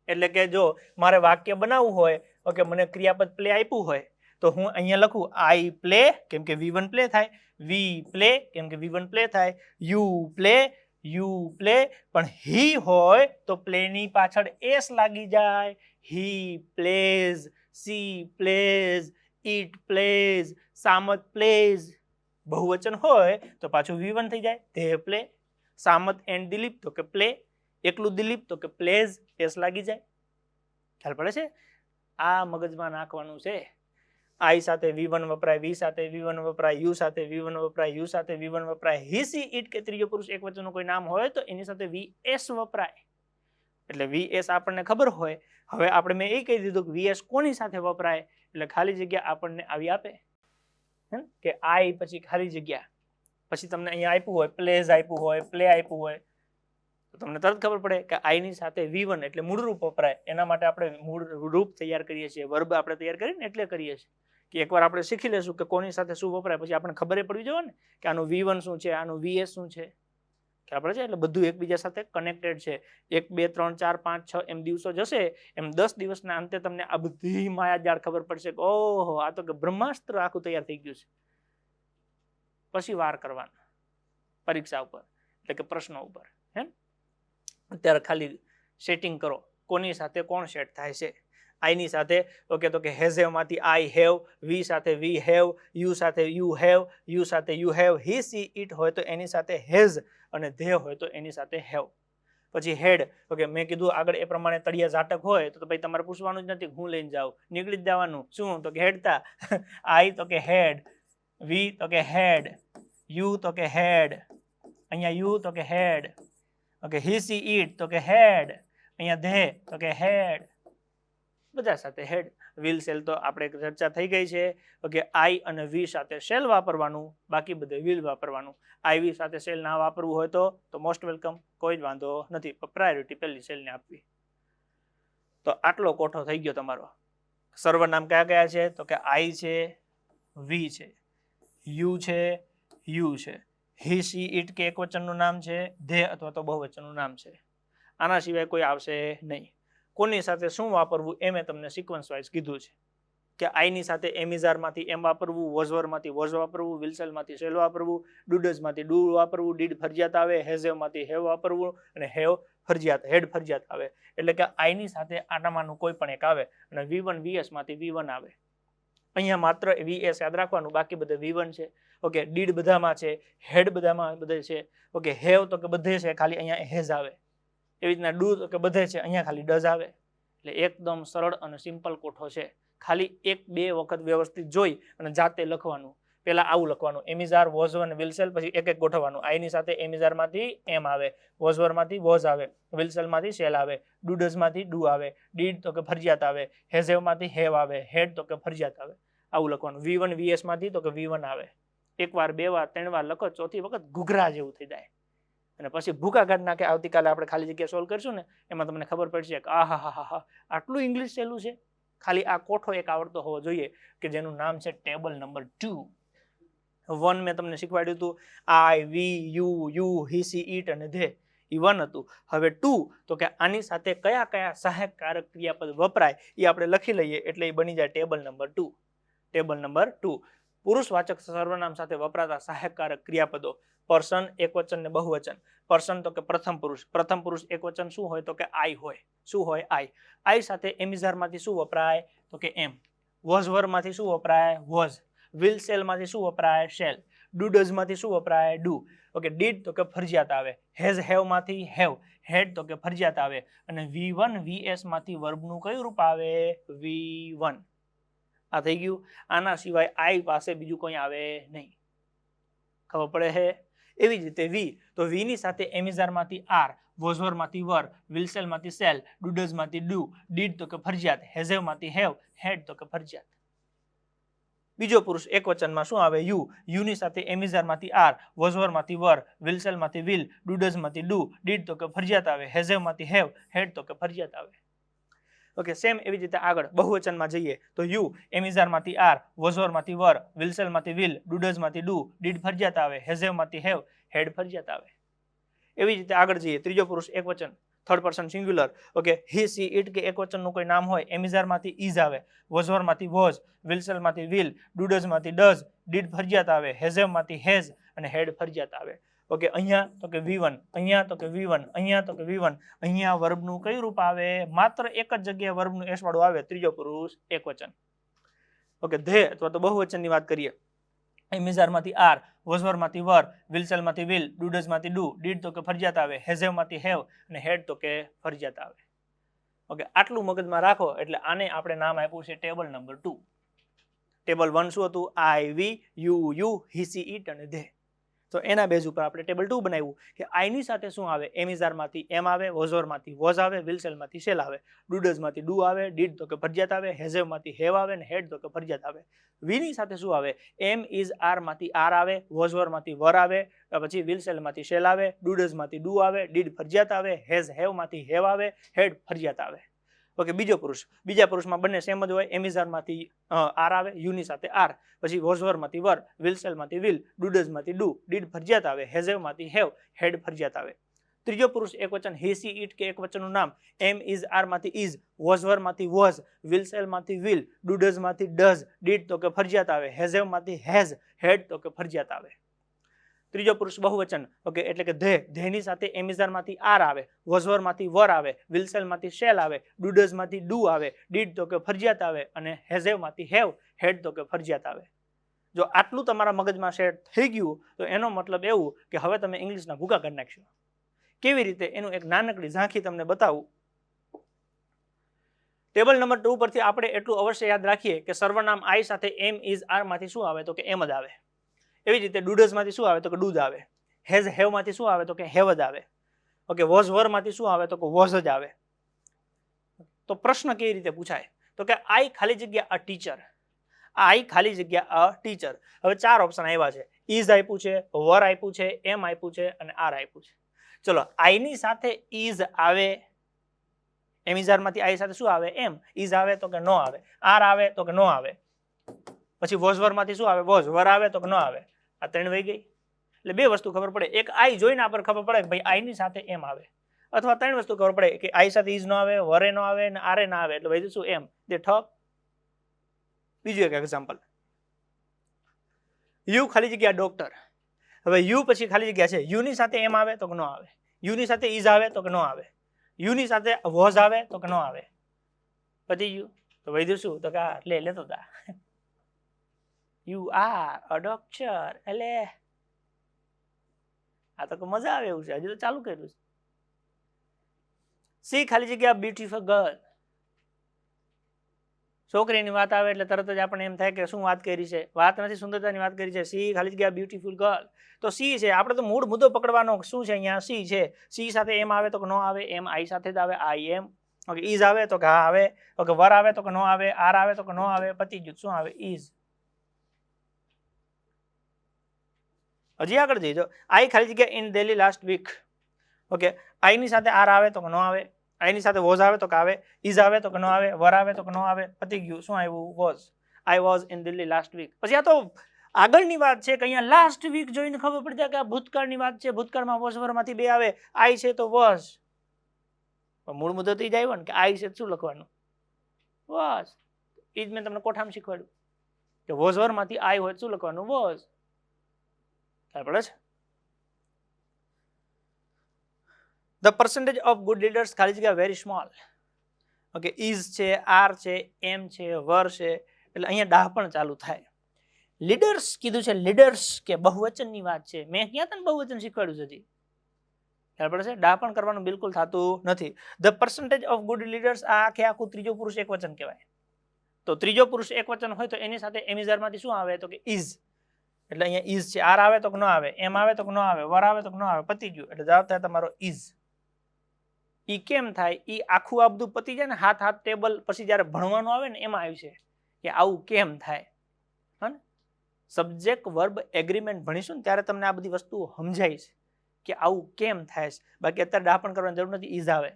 એટલે કે જો મારે વાક્ય બનાવવું હોય, ઓકે મને ક્રિયાપદ પ્લે આપ્યું હોય તો હું અહીંયા લખું આઈ પ્લે કેમ કે V1 પ્લે થાય, વી પ્લે કેમ કે V1 પ્લે થાય, યુ પ્લે, યુ પ્લે, પણ હી હોય તો પ્લેની પાછળ એસ લાગી જાય. હી plays, C plays, it plays, Samat plays. બહુવચન હોય તો પાછું V1 થઈ જાય, they play. Samat and Dilip તો કે પ્લે, એકલું દિલીપ તો કે પ્લેઝ, એસ લાગી જાય. ખ્યાલ પડે છે? આ મગજમાં નાખવાનું છે. આઈ સાથે V1 વપરાય, વી સાથે V1 વપરાય, યુ સાથે V1 વપરાય, યુ સાથે V1 વપરાય. હી, સી, ઇટ કે ત્રીજો પુરુષ એકવચનનું કોઈ નામ હોય તો એની સાથે VS વપરાય. એટલે VS આપણને ખબર હોય. હવે આપણે મેં એ કહી દીધું કે VS કોની સાથે વપરાય, એટલે ખાલી જગ્યા આપણને આવી આપે કે આઈ પછી ખાલી જગ્યા, પછી તમને અહીંયા આપ્યું હોય પ્લેઝ આપ્યું હોય, પ્લે આપ્યું હોય, તો તમને તરત ખબર પડે કે આઈ ની સાથે V1 એટલે મૂળ રૂપ વપરાય. એના માટે આપણે મૂળ રૂપ તૈયાર કરીએ છીએ, વર્બ આપણે તૈયાર કરીને એટલે કરીએ છીએ કે એકવાર આપણે શીખી લેશું કે કોની સાથે શું વપરાય, પછી આપણને ખબર પડવી જોઈએ ને કે આનું V1 શું છે, આનું VS શું છે. ખ્યાલ પડે છે? એટલે બધું એકબીજા સાથે કનેક્ટેડ છે. 1 2 3 4 5 6 એમ દિવસો જશે એમ 10 દિવસના અંતે તમને આ બધી માયાજાળ ખબર પડશે કે ઓહો આ તો કે બ્રહ્માસ્ત્ર આખું તૈયાર થઈ ગયું છે. પછી વાર કરવાનો પરીક્ષા ઉપર એટલે કે પ્રશ્નો ઉપર. અત્યારે ખાલી સેટિંગ કરો કોની સાથે કોણ સેટ થાય છે. આઈ ની સાથે ઓકે તો કે હેઝ માંથી આઈ હેવ, વી સાથે વી હેવ, યુ સાથે યુ હેવ, યુ સાથે you have, he she it હોય તો એની સાથે હેઝ અને ધે હોય તો એની સાથે હેવ. પછી હેડ ઓકે મેં કીધું આગળ એ પ્રમાણે તળિયા ઝાટક હોય તો ભાઈ તમારે પૂછવાનું જ નથી, હું લઈને જાઉં, નીકળી જ જવાનું. શું તો કે હેડતા. આઈ તો કે હેડ, વી તો કે હેડ, યુ તો કે હેડ, અહીંયા યુ તો કે હેડ. ઓકે હી સી ઇટ તો કે હેડ, અહીંયા ધે તો કે હેડ. બધા સાથે હેડ. વિલ સેલ તો આપણે ચર્ચા થઈ ગઈ છે. ઓકે આઈ અને વી સાથે શેલ વાપરવાનું, બાકી બધે વિલ વાપરવાનું. આઈ વી સાથે શેલ ના વાપરવું હોય તો મોસ્ટ વેલકમ, કોઈ જ વાંધો નથી, પ્રાયોરિટી પહેલી શેલને આપવી. તો આટલો કોઠો થઈ ગયો તમારો. સર્વનામ કયા કયા છે તો કે આઈ છે, વી છે, યુ છે, યુ છે, હી સી ઇટ કે એકવચનનું નામ છે, ધે અથવા તો બહુવચનનું નામ છે. આના સિવાય કોઈ આવશે નહીં. કોની સાથે શું વાપરવું એ મેં તમને સિક્વન્સ વાઇઝ કીધું છે કે આઈની સાથે એમિઝારમાંથી એમ વાપરવું, વોઝવરમાંથી વોઝ વાપરવું, વિલ્સલમાંથી શેલ વાપરવું, ડુડઝમાંથી ડુ વાપરવું, ડીડ ફરજિયાત આવે, હેઝેવમાંથી હેવ વાપરવું અને હેવ ફરજિયાત, હેડ ફરજિયાત આવે. એટલે કે આઈની સાથે આનામાંનું કોઈ પણ એક આવે અને V1 VS માંથી V1 આવે. અહીંયા માત્ર VS યાદ રાખવાનું, બાકી બધે V1 છે. ઓકે ડીડ બધામાં છે, હેડ બધામાં બધે છે. ઓકે હેવ તો કે બધે છે, ખાલી અહીંયા હેઝ આવે. એવી રીતના ડુ તો કે બધે છે, અહીંયા ખાલી ડઝ આવે. એટલે એકદમ સરળ અને સિમ્પલ કોઠો છે. ખાલી 1-2 વખત વ્યવસ્થિત જોઈ અને જાતે લખવાનું. પહેલા આવું લખવાનું એમિઝાર, વોઝવર અને વિલ્સેલ, પછી એક એક ગોઠવવાનું. આઈની સાથે એમિઝારમાંથી એમ આવે, વોઝવરમાંથી વોઝ આવે, વિલ્સેલમાંથી શેલ આવે, ડુડઝમાંથી ડુ આવે, ડીડ તો કે ફરજિયાત આવે, હેઝેવમાંથી હેવ આવે, હેડ તો કે ફરજિયાત આવે. આવું લખવાનું. V1 VS માંથી તો કે V1 આવે. 1 વાર 2 વાર 3 વાર લખો, ચોથી વખત ઘૂઘરા જેવું થઈ જાય અને પછી ભૂકા કાઢ નાખે. આવતીકાલે આપણે ખાલી જગ્યા સોલ્વ કરશું ને એમાં તમને ખબર પડશે કે આહા હા હા આટલું ઇંગ્લિશ સહેલું છે. ખાલી આ કોઠો એક આવડતો હોવો જોઈએ કે જેનું નામ છે ટેબલ નંબર 2. 1 મેં તમને શીખવાડ્યું હતું, આઈ, we, you, he, she, it અને ધે. એ 1 હતું. હવે 2 તો કે આની સાથે કયા કયા સહાયક કારક ક્રિયાપદ વપરાય એ આપણે લખી લઈએ એટલે એ બની જાય ટેબલ નંબર 2. ટેબલ નંબર 2 પુરુષવાચક સર્વનામ સાથે વપરાતા સહાયક કારક ક્રિયાપદો. પર્સન, એકવચન ને બહુવચન. પર્સન તો કે પ્રથમ પુરુષ. પ્રથમ પુરુષ એકવચન શું હોય તો કે આઈ હોય. શું હોય? આઈ. આઈ સાથે એમિઝારમાંથી શું વપરાય તો કે એમ. વોઝવરમાંથી શું વપરાય? વોઝ. વિલસેલમાંથી શું વપરાય? શેલ. ડુડઝમાંથી શું વપરાય? ડુ. ઓકે ડીડ તો કે ફરજિયાત આવે. Has હેવમાંથી have. હેડ તો કે ફરજિયાત આવે. અને V1 VS માંથી વર્બનું કયું રૂપ આવે? V1. આ થઈ ગયું. આના સિવાય આઈ પાસે બીજું કોઈ આવે નહીં. ખબર પડે છે? એવી જ રીતે વી તો વી ની સાથે એમિઝારમાંથી આર, વોઝવરમાંથી વર, વિલ્સેલમાંથી સેલ, ડુડઝમાંથી ડુ, ડીડ તો કે ફરજિયાત, હેઝેવમાંથી હેવ, હેડ તો કે ફરજિયાત. બીજો પુરુષ એકવચનમાં શું આવે? યુ. યુ ની સાથે એમિઝારમાંથી આર, વોઝવરમાંથી વર, વિલ્સેલમાંથી વિલ, ડુડઝમાંથી ડુ, ડીડ તો કે ફરજિયાત આવે, હેઝેવમાંથી હેવ, હેડ તો કે ફરજિયાત આવે. ઓકે સેમ એવી રીતે આગળ બહુવચનમાં જઈએ તો યુ એમિઝારમાંથી આર, વોઝવરમાંથી વર, વિલ્સેલમાંથી વિલ, ડુડઝમાંથી ડુ, ડીડ ફરજિયાત આવે, હેઝેવમાંથી હેવ, હેડ ફરજિયાત આવે. એવી રીતે આગળ જઈએ ત્રીજો પુરુષ એકવચન, third person singular. Okay he, she, it કે એકવચનનું કોઈ નામ હોય, એમિઝારમાંથી ઇઝ આવે, વોઝવરમાંથી વોઝ, વિલ્સેલમાંથી વિલ, ડુડઝમાંથી ડઝ, ડીડ ફરજિયાત આવે, હેઝેવમાંથી હેઝ અને હેડ ફરજિયાત આવે. ઓકે, અહીંયા તો કે V1, અહીંયા તો કે V1, અહીંયા તો કે V1, અહીંયા વર્બનું કયું રૂપ આવે? માત્ર એક જ જગ્યાએ વર્બનું એસ વાળું આવે, ત્રીજો પુરુષ એકવચન. ઓકે, ધે અથવા તો બહુવચનની વાત કરીએ. એમિઝારમાંથી આર, વોઝવરમાંથી વર, વિલસેલમાંથી વિલ, ડુડઝમાંથી ડુ, ડીડ તો કે ફરજિયાત આવે, હેઝેવમાંથી હેવ અને હેડ તો કે ફરજિયાત આવે. ઓકે, આટલું મગજમાં રાખો એટલે આને આપણે નામ આપ્યું છે ટેબલ નંબર 2. ટેબલ 1 શું હતું? આઈ, we, you, he, she, it અને ધે. તો એના બેઝ ઉપર આપણે ટેબલ 2 બનાવ્યું કે આઈ ની સાથે શું આવે? એમિઝારમાંથી એમ આવે, વોઝવરમાંથી વોઝ આવે, વિલસેલમાંથી શેલ આવે, ડુડઝમાંથી ડુ આવે, ડીડ તો કે ફરજિયાત આવે, હેઝેવમાંથી હેવ આવે અને હેડ તો કે ફરજિયાત આવે. વી ની સાથે શું આવે? એમ ઇઝ આર માંથી આર આવે, વોઝવરમાંથી વર આવે, પછી વિલસેલમાંથી શેલ આવે, ડુડઝમાંથી ડુ આવે, ડીડ ફરજિયાત આવે, હેઝ હેવમાંથી હેવ આવે, હેડ ફરજિયાત આવે. ઓકે, બીજો પુરુષ. બીજા પુરુષમાં બંને સેમ જ હોય. એમિઝારમાંથી આર આવે, યુ ની સાથે આર, પછી વોઝવરમાંથી વર, વિલસેલમાંથી વિલ, ડુડઝમાંથી ડુ, ડીડ ફરજિયાત આવે, હેઝેવમાંથી હેવ, હેડ ફરજિયાત આવે. ત્રીજો પુરુષ એકવચન હી, સી, ઇટ કે એકવચનનું નામ. એમ ઇઝ આર માંથી ઇઝ, વોઝવરમાંથી વોઝ, વિલસેલમાંથી વિલ, ડુડઝમાંથી ડઝ, ડીડ તો કે ફરજિયાત આવે, હેઝેવમાંથી હેઝ, હેડ તો કે ફરજિયાત આવે. ત્રીજો પુરુષ બહુવચન. ઓકે, એટલે કે ધેની સાથે એમિઝારમાંથી આર આવે, વોઝવરમાંથી વર આવે, વિલસેલમાંથી શેલ આવે, ડુડઝમાંથી ડુ આવે, ડીડ તો કે ફરજિયાત આવે અને હેઝેવમાંથી હેવ, હેડ તો કે ફરજિયાત આવે. જો આટલું તમારા મગજમાં સેટ થઈ ગયું તો એનો મતલબ એવું કે હવે તમે ઇંગ્લિશના ભૂકા કરી નાખશો. કેવી રીતે? એનું એક નાનકડી ઝાંખી તમને બતાવું. ટેબલ નંબર 2 પરથી આપણે એટલું અવશ્ય યાદ રાખીએ કે સર્વનામ આઈ સાથે એમ ઇઝ આર માંથી શું આવે? તો કે એમ જ આવે. એવી જ રીતે ડુડઝમાંથી શું આવે? તો કે ડુ જ આવે. હેઝ હેવમાંથી શું આવે? તો કે હેવ જ આવે. ઓકે, વોઝ વરમાંથી શું આવે? તો કે વોઝ જ આવે. તો પ્રશ્ન કેવી રીતે પૂછાય? તો કે આઈ ખાલી જગ્યા અ ટીચર, આઈ ખાલી જગ્યા અ ટીચર. હવે 4 ઓપ્શન આવ્યા છે. ઇઝ આપ્યું છે, વર આપ્યું છે, એમ આપ્યું છે અને આર આપ્યું છે. ચલો, આઈ ની સાથે ઇઝ આવે, એમિઝારમાંથી આઈ સાથે શું આવે? એમ. ઇઝ આવે તો કે નો આવે, આર આવે તો કે નો આવે, પછી વોઝવરમાંથી શું આવે? વોઝ. વર આવે તો કે નો આવે. આ 3 વહી ગઈ. એટલે 2 વસ્તુ ખબર પડે. એક આઈ જોઈને આપણે ખબર પડે કે ભાઈ આઈ ની સાથે એમ આવે, અથવા 3 વસ્તુ ખબર પડે કે આઈ સાથે ઇઝ નો આવે, વરે નો આવે અને આરે ના આવે, એટલે વૈધું શું? એમ. દે ઠપ. બીજું એક એક્ઝામ્પલ. યુ ખાલી જગ્યા ડોક્ટર. હવે યુ પછી ખાલી જગ્યા છે, યુ ની સાથે એમ આવે તો કે નો આવે, યુ ની સાથે ઇઝ આવે તો કે નો આવે, યુ ની સાથે વોઝ આવે તો કે નો આવે. પછી યુ તો વૈધું શું? તો કે લેતો તા. You are a doctor. એટલે આ તો મજા આવે એવું છે. હજી તો ચાલુ કર્યું છે. સી ખાલી જગ્યા બ્યુટીફુલ ગર્લ. છોકરીની વાત આવે એટલે તરત જ આપણે એમ થાય કે શું વાત કરી છે? વાત નથી, સુંદરતાની વાત કરી છે. સી ખાલી જગ્યા બ્યુટીફુલ ગર્લ. તો સી છે. આપણે તો મૂળ મુદ્દો પકડવાનો શું છે અહીંયા? સી છે. સી સાથે એમ આવે તો કે નો આવે, એમ આઈ સાથે જ આવે, આઈ એમ. ઓકે, ઇઝ આવે તો કે હા આવે, ઓકે, વર આવે તો કે નો આવે, આર આવે તો કે નો આવે, પતી ગયું. શું આવે? ઇઝ. હજી આગળ જઈજો. આઈ ખાલી જગ્યા in Delhi last week. Okay, I ની સાથે આર આવે તો કે નો આવે, આઈ ની સાથે વોઝ આવે તો કે આવે, ઇઝ આવે તો કે નો આવે, વર આવે તો કે નો આવે, પતી ગયું. શું આવ્યું? Was. I was in Delhi last week. પછી આ તો આગળની વાત છે કે અહીંયા લાસ્ટ વીક જોઈને ખબર પડી જાય કે આ ભૂતકાળની વાત છે. ભૂતકાળમાં વોઝ વરમાંથી 2 આવે, આઈ છે તો વોઝ. મૂળ મુદ્દો તો જ આવ્યો ને કે આઈ છે શું લખવાનું? વોઝ. એ જ મેં તમને કોઠામાં શીખવાડ્યું કે વોઝ વરમાંથી આઈ હોય શું લખવાનું? વોઝ. પડે છે. The percentage of good leaders ખાલી જગ્યા વેરી સ્મોલ. ઓકે, ઇઝ છે, આર છે, એમ છે, વર છે, એટલે અહીંયા ડાહ પણ ચાલુ થાય. લીડર્સ કીધું છે, લીડર્સ કે બહુવચનની વાત છે. મેં ક્યાં તને બહુવચન શીખવાડ્યું છે? હજી ખ્યાલ પડે છે? ડાહ પણ કરવાનું બિલકુલ થતું નથી. The percentage of good leaders આ આખું ત્રીજો પુરુષ એકવચન કહેવાય. તો ત્રીજો પુરુષ એકવચન હોય તો એની સાથે એમિઝારમાંથી શું આવે? તો કે ઇઝ. એટલે અહીંયા ઇઝ છે. આર આવે તો કે નો આવે, એમ આવે તો કે નો આવે, વર આવે તો કે નો આવે, પતી ગયું. એટલે જવાબ થાય તમારો ઇઝ. ઈ કેમ થાય? ઈ આખું આ બધું પતી જાય ને, હાથ ટેબલ પછી જ્યારે ભણવાનું આવે ને એમાં આવ્યું છે કે આવું કેમ થાય. હા, સબ્જેક્ટ વર્બ એગ્રીમેન્ટ ભણીશું ને ત્યારે તમને આ બધી વસ્તુઓ સમજાય છે કે આવું કેમ થાય છે. બાકી અત્યારે ડાપણ કરવાની જરૂર નથી, ઇઝ આવે.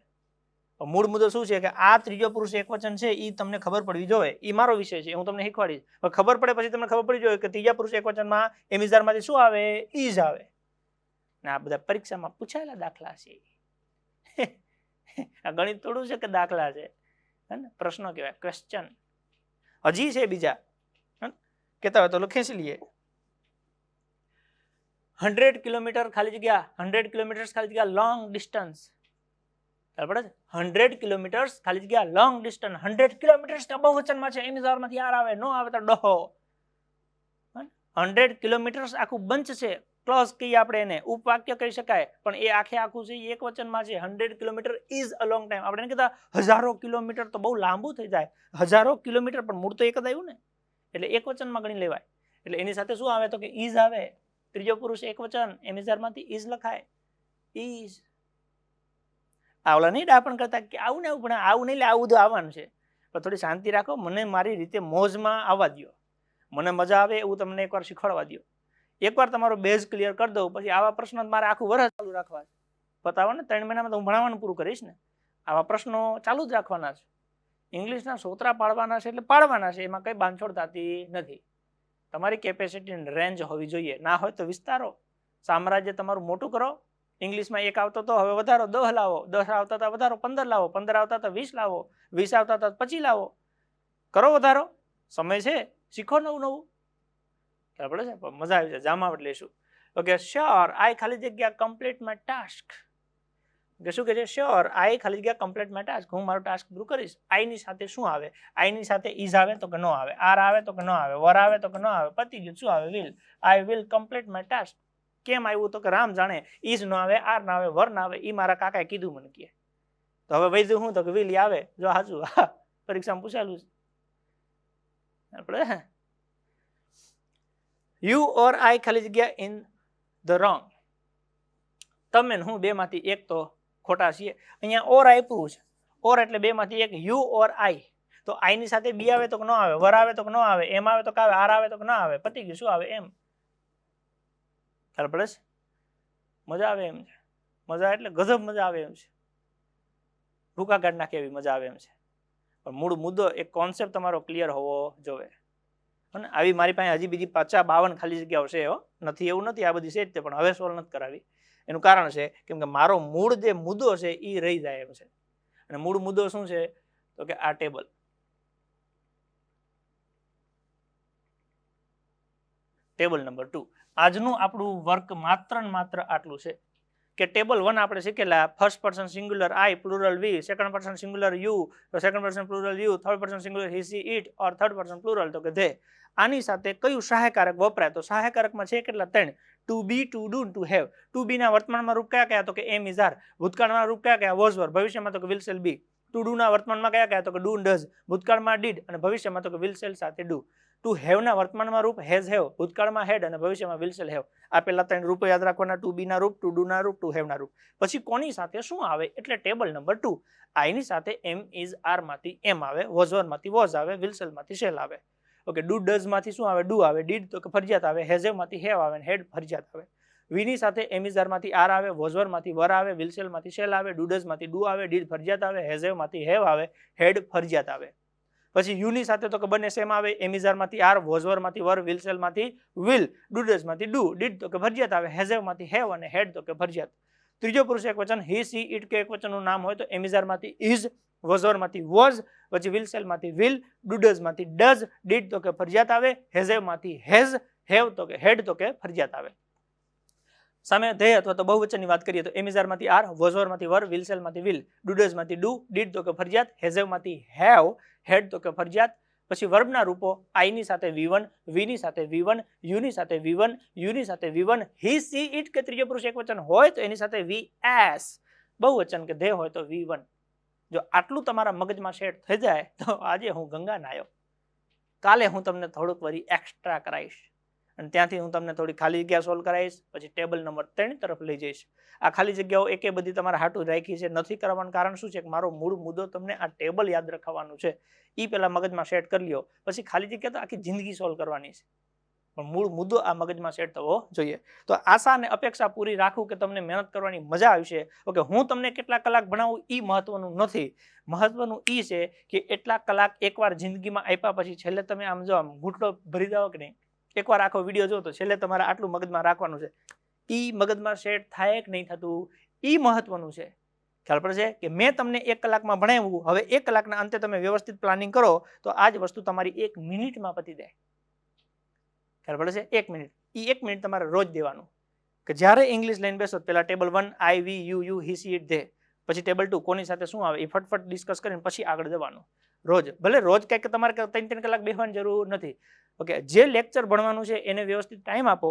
મૂળ મુદ્દો શું છે કે આ ત્રીજો પુરુષ એકવચન છે એ તમને ખબર પડવી જોઈએ. એ મારો વિષય છે, હું તમને શીખવાડીશ. ખબર પડે પછી તમને ખબર પડી જોઈએ કે ત્રીજા પુરુષ એકવચનમાં એમિઝારમાંથી શું આવે? ઇઝ આવે. ને આ બધા પરીક્ષામાં પૂછાયેલા દાખલા છે. આ ગણિત થોડું છે કે દાખલા છે, પ્રશ્નો કહેવાય, ક્વેશ્ચન. હજી છે બીજા કેતા હોય તો ખેંચી લઈએ. 100 કિલોમીટર ખાલી જગ્યા 100 કિલોમીટર્સ ખાલી જગ્યા લોંગ ડિસ્ટન્સ. બરાબર છે 100 કિલોમીટર્સ ખાલી જગ્યા લોંગ ડિસ્ટન્સ. 100 કિલોમીટર્સ બહુવચનમાં છે, એમ માંથી આર આવે, નો આવે તો ડહો. 100 કિલોમીટર્સ આખું બંચ છે, ક્લોઝ કહીએ આપણે એને, ઉપવાક્ય કહી શકાય, પણ એ આખે આખું છે એક વચનમાં છે. 100 kilometre is a long time. આપણે કહેતા હજારો કિલોમીટર તો બહુ લાંબુ થઈ જાય, હજારો કિલોમીટર, પણ મૂળ તો એક જ આવ્યું ને, એટલે એક વચનમાં ગણી લેવાય. એટલે એની સાથે શું આવે તો કે ઇઝ આવે, ત્રીજો પુરુષ એક વચન, એમિઝારમાંથી ઇઝ લખાય, ઇઝ. આવલા નહીં ડાપણ કરતા કે આવું ને આવું, પણ આવું નહીં, આવું બધું આવવાનું છે. પણ થોડી શાંતિ રાખો, મને મારી રીતે મોજમાં આવવા દો, મને મજા આવે એવું તમને એકવાર શીખવાડવા દો. એકવાર તમારો બેઝ ક્લિયર કરી દઉં, પછી આવા પ્રશ્નો મારે આખું વર્ષ ચાલુ રાખવા છે. પતાવો ને 3 મહિનામાં તો હું ભણાવવાનું પૂરું કરીશ ને. આવા પ્રશ્નો ચાલુ જ રાખવાના છે. ઇંગ્લિશના સોતરા પાડવાના છે એટલે પાડવાના છે, એમાં કઈ બાંધછોડ થતી નથી. તમારી કેપેસિટી રેન્જ હોવી જોઈએ, ના હોય તો વિસ્તારો, સામ્રાજ્ય તમારું મોટું કરો. ઇંગ્લિશમાં 1 આવતો તો હવે વધારો, 10 લાવો, 10 આવતા હતા વધારો 15 લાવો, 15 આવતા હતા 20 લાવો, 20 આવતા હતા 25 લાવો, કરો વધારો, સમય છે, શીખો નવું નવું. બરાબર છે, મજા આવી જાય, જામાવટ લેશું. ઓકે, શ્યોર આઈ ખાલી જગ્યા કમ્પ્લીટ માય ટાસ્ક. કે શું કે છે, શ્યોર આઈ ખાલી જગ્યા કમ્પ્લીટ માય ટાસ્ક, હું મારો ટાસ્ક પૂરું કરીશ. આઈ ની સાથે શું આવે? આઈ ની સાથે ઇઝ આવે તો કે નો આવે, આર આવે તો કે નો આવે, વર આવે તો કે નો આવે, પતી ગયું. શું આવે? Will. I will complete my task. કેમ આવ્યું તો કે રામ જાણે, ઇઝ નો આવે, આર ના આવે, વર ના આવે, ઈ મારા કાકાએ કીધું મને કે. તો હવે વૈધું હું તો કે વિલ આવે. જો સાચું, પરીક્ષામાં પૂછાયેલું છે આપણે. યુ ઓર આઈ ખાલી જગ્યા ઇન ધ રોંગ. તમે હું બે માંથી એક તો ખોટા છીએ. અહીંયા ઓર આપ્યું છે, ઓર એટલે બે માંથી એક, યુ ઓર આઈ. તો આઈ ની સાથે બી આવે તો કે નો આવે, વર આવે તો કે નો આવે, એમ આવે તો કે આવે, આર આવે તો કે ના આવે, પતી ગયું. શું આવે? એમ. ખ્યાલ પડે છે? મજા આવે એમ છે. મજા એટલે ગજબ મજા આવે એમ છે, ભૂકા કાઢ નાખે એવી મજા આવે એમ છે. પણ મૂળ મુદ્દો, એક કોન્સેપ્ટ તમારો ક્લિયર હોવો જોઈએ. અને આવી મારી પાસે હજી બીજી 52 ખાલી જગ્યાઓ છે, નથી એવું નથી, આ બધી છે જ તે, પણ હવે સોલ્વ નથી કરાવી. એનું કારણ છે કેમ કે મારો મૂળ જે મુદ્દો છે એ રહી જાય એમ છે. અને મૂળ મુદ્દો શું છે તો કે આ ટેબલ. Table number 2. આજનું આપણું વર્ક માત્ર ને માત્ર આટલું છે કે ટેબલ 1 આપણે શીખેલા, first person singular I, plural we, second person singular you, તો second person plural you, third person singular he she it, or third person plural તો કે ધે. આની સાથે કયું સહાયકારક વપરાય? તો સહાયકારકમાં છે કેટલા? 3. To be, to do, to have. To be ના વર્તમાનમાં રૂપ કયા કયા? તો કે એમ ઇઝ આર. ભૂતકાળના રૂપ કયા કયા? Was were. ભવિષ્યમાં તો કે will shall be. To do ના વર્તમાનમાં કયા કયા? તો કે ડુ ડઝ. ભૂતકાળમાં ડીડ અને ભવિષ્યમાં તો કે વિલ શેલ સાથે ડુ. ટુ હેવ ના વર્તમાનમાં રૂપ હેઝ હેવ, ભૂતકાળમાં હેડ અને ભવિષ્યમાં વિલ શેલ હેવ. આ પેલા 3 રૂપો યાદ રાખવાના, ટુ બી ના રૂપ, ટુ ડુ ના રૂપ, ટુ હેવ ના રૂપ. પછી કોની સાથે શું આવે? એટલે ટેબલ નંબર 2. આઈ ની સાથે એમ ઇઝ આર માંથી એમ આવે, વોઝ વર માંથી વોઝ આવે, વિલ શેલ માંથી શેલ આવે. ઓકે, ડુ ડઝ માંથી શું આવે? ડુ આવે. ડીડ તો કે ફરજિયાત આવે, હેઝ હેવ માંથી હેવ આવે, હેડ ફરજિયાત આવે. વી ની સાથે એમ ઇઝ આર માંથી આર આવે, વોઝ વર માંથી વર આવે, વિલ શેલ માંથી શેલ આવે, ડુ ડઝ માંથી ડુ આવે, ડીડ ફરજિયાત આવે, હેઝ હેવ માંથી હેવ આવે, હેડ ફરજિયાત આવે. પછી યુ ની સાથે તો કે બંને સેમ આવે, એમ ઇઝ આર માંથી આર, વોઝ વર માંથી વર, વિલ શેલ માંથી વિલ, ડુ ડઝ માંથી ડુ, ડીડ તો કે ફરજિયાત આવે, હેઝ હેવ માંથી હેવ અને હેડ તો કે ફરજિયાત. ત્રીજો પુરુષ એક વચન, હી સી ઇટ કે એક વચનનું નામ હોય તો એમ ઇઝ આર માંથી ઇઝ, વોઝ વર માંથી વોઝ, પછી વિલ શેલ માંથી વિલ, ડુ ડઝ માંથી ડઝ, ડીડ તો કે ફરજિયાત આવે, હેઝ હેવ માંથી હેઝ, હેવ તો કે હેડ તો કે ફરજિયાત આવે. સામે ધેય અથવા તો બહુવચનની વાત કરીએ તો એમ ઇઝ આર માંથી આર, વોઝ વર માંથી વર, વિલ શેલ માંથી વિલ, ડુ ડઝ માંથી ડુ, ડીડ તો કે ફરજિયાત, હેઝ હેવ માંથી હેવ, હેડ તો કે ફરજિયાત. પછી વર્બના રૂપો, આઈ ની સાથે V1, વી ની સાથે V1, યુ ની સાથે V1, યુ ની સાથે V1, હી સી ઇટ કે ત્રીજો પુરુષ એક વચન હોય તો એની સાથે VS, બહુવચન કે ધે હોય તો V1. જો આટલું તમારા મગજમાં સેટ થઈ જાય તો આજે હું ગંગા નાયો. કાલે હું તમને થોડુંક વળી એક્સ્ટ્રા કરાવીશ અને ત્યાંથી હું તમને થોડી ખાલી જગ્યા સોલ્વ કરાવીશ, પછી ટેબલ નંબર 3 તરફ લઈ જઈશ. આ ખાલી જગ્યાઓ એકે બધી તમારા હાટું રાખી છે, નથી કરવાનું કારણ શું છે કે મારો મૂળ મુદ્દો તમને આ ટેબલ યાદ રખાવવાનું છે. એ પેલા મગજમાં સેટ કરી લ્યો, પછી ખાલી જગ્યા તો આખી જિંદગી સોલ્વ કરવાની છે, પણ મૂળ મુદ્દો આ મગજમાં સેટ થવો જોઈએ. તો આશા અને અપેક્ષા પૂરી રાખું કે તમને મહેનત કરવાની મજા આવશે. ઓકે, હું તમને કેટલા કલાક ભણાવું એ મહત્વનું નથી, મહત્વનું એ છે કે એટલા કલાક એકવાર જિંદગીમાં આપ્યા પછી છેલ્લે તમે આમ જો આમ ઘૂંટડો ભરી જાઓ કે નહીં, એકવાર આખો વિડીયો જો તો છેલ્લે તમારે આટલું મગજમાં રાખવાનું છે. ઈ મગજમાં સેટ થાય કે નહીં થતું ઈ મહત્વનું છે. ખ્યાલ પડે છે કે મેં તમને 1 કલાકમાં ભણાવ્યું, હવે 1 કલાકના અંતે તમે વ્યવસ્થિત પ્લાનિંગ કરો તો આ જ વસ્તુ તમારી 1 મિનિટમાં પતી જાય. ખ્યાલ પડે છે? 1 મિનિટ. ઈ 1 મિનિટ તમારે રોજ દેવાનું. કે જ્યારે ઇંગ્લિશ લઈને બેસો પેલા table 1 I we you he she it they, પછી ટેબલ 2 કોની સાથે શું આવે એ ફટફટ ડિસ્કસ કરીને પછી આગળ જવાનું. રોજ ભલે રોજ કંઈક તમારે 3 કલાક બેસવાની જરૂર નથી. ઓકે, જે લેક્ચર ભણવાનું છે એને વ્યવસ્થિત ટાઈમ આપો,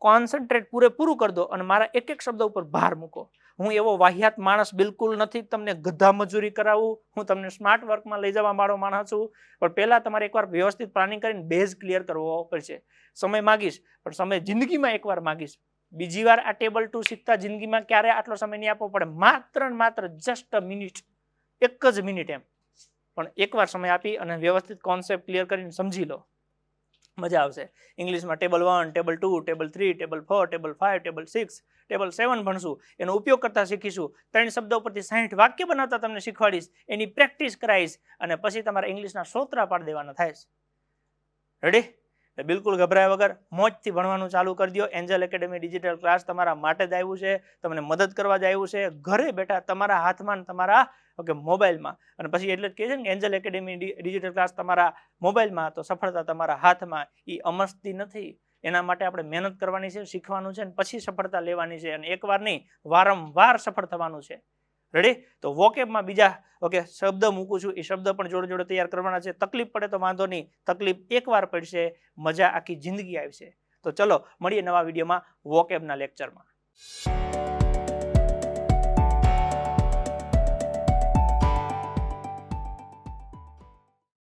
કોન્સન્ટ્રેટ પૂરેપૂરું કરી દો અને મારા એક એક શબ્દ ઉપર ભાર મૂકો. હું એવો વાહિયાત માણસ બિલકુલ નથી તમને ગધા મજૂરી કરાવું, હું તમને સ્માર્ટ વર્કમાં લઈ જવા વાળો માણસ છું. પણ પહેલા તમારે એકવાર વ્યવસ્થિત પ્લાનિંગ કરીને બેઝ ક્લિયર કરવો પડશે. સમય માગીશ પણ સમય જિંદગીમાં એકવાર માગીશ, બીજી વાર આ ટેબલ 2 શીખતા જિંદગીમાં ક્યારે આટલો સમય નહીં આપવો પડે. માત્ર જસ્ટ અ મિનિટ, એક જ મિનિટ એમ, પણ એકવાર સમય આપી અને વ્યવસ્થિત કોન્સેપ્ટ ક્લિયર કરીને સમજી લો, મજા આવશે. ઇંગ્લિશમાં table 1, table 2, table 3, table 4, table 5, table 6, table 7 ભણશું. એનો ઉપયોગ કરતા શીખીશું. 3 શબ્દો પરથી 60 વાક્ય બનાવતા તમને શીખવાડીશ, એની પ્રેક્ટિસ કરાવીશ અને પછી તમારા ઇંગ્લિશના સોતરા પાડી દેવાના થાય. રેડી? બિલકુલ ગભરાયા વગર મોજથી ભણવાનું ચાલુ કરી દો. એન્જલ એકેડેમી ડિજિટલ ક્લાસ તમારા માટે જ આવ્યું છે, તમને મદદ કરવા જ આવ્યું છે, ઘરે બેઠા તમારા હાથમાં તમારા મોબાઈલમાં. અને પછી એટલે જ કહે છે ને એન્જલ એકેડેમી ડિજિટલ ક્લાસ તમારા મોબાઈલમાં તો સફળતા તમારા હાથમાં. એ અમસ્તી નથી, એના માટે આપણે મહેનત કરવાની છે, શીખવાનું છે અને પછી સફળતા લેવાની છે. અને એકવાર નહીં, વારંવાર સફળ થવાનું છે. રેડી? તો વોકેબમાં બીજા શબ્દ મૂકું છું, એ શબ્દ પણ જોડે જોડે તૈયાર કરવાના છે. તકલીફ પડે તો વાંધો નહીં, તકલીફ એકવાર પડશે, મજા આખી જિંદગી આવશે. તો ચલો મળીએ નવા વિડીયોમાં વોકેબના લેક્ચરમાં.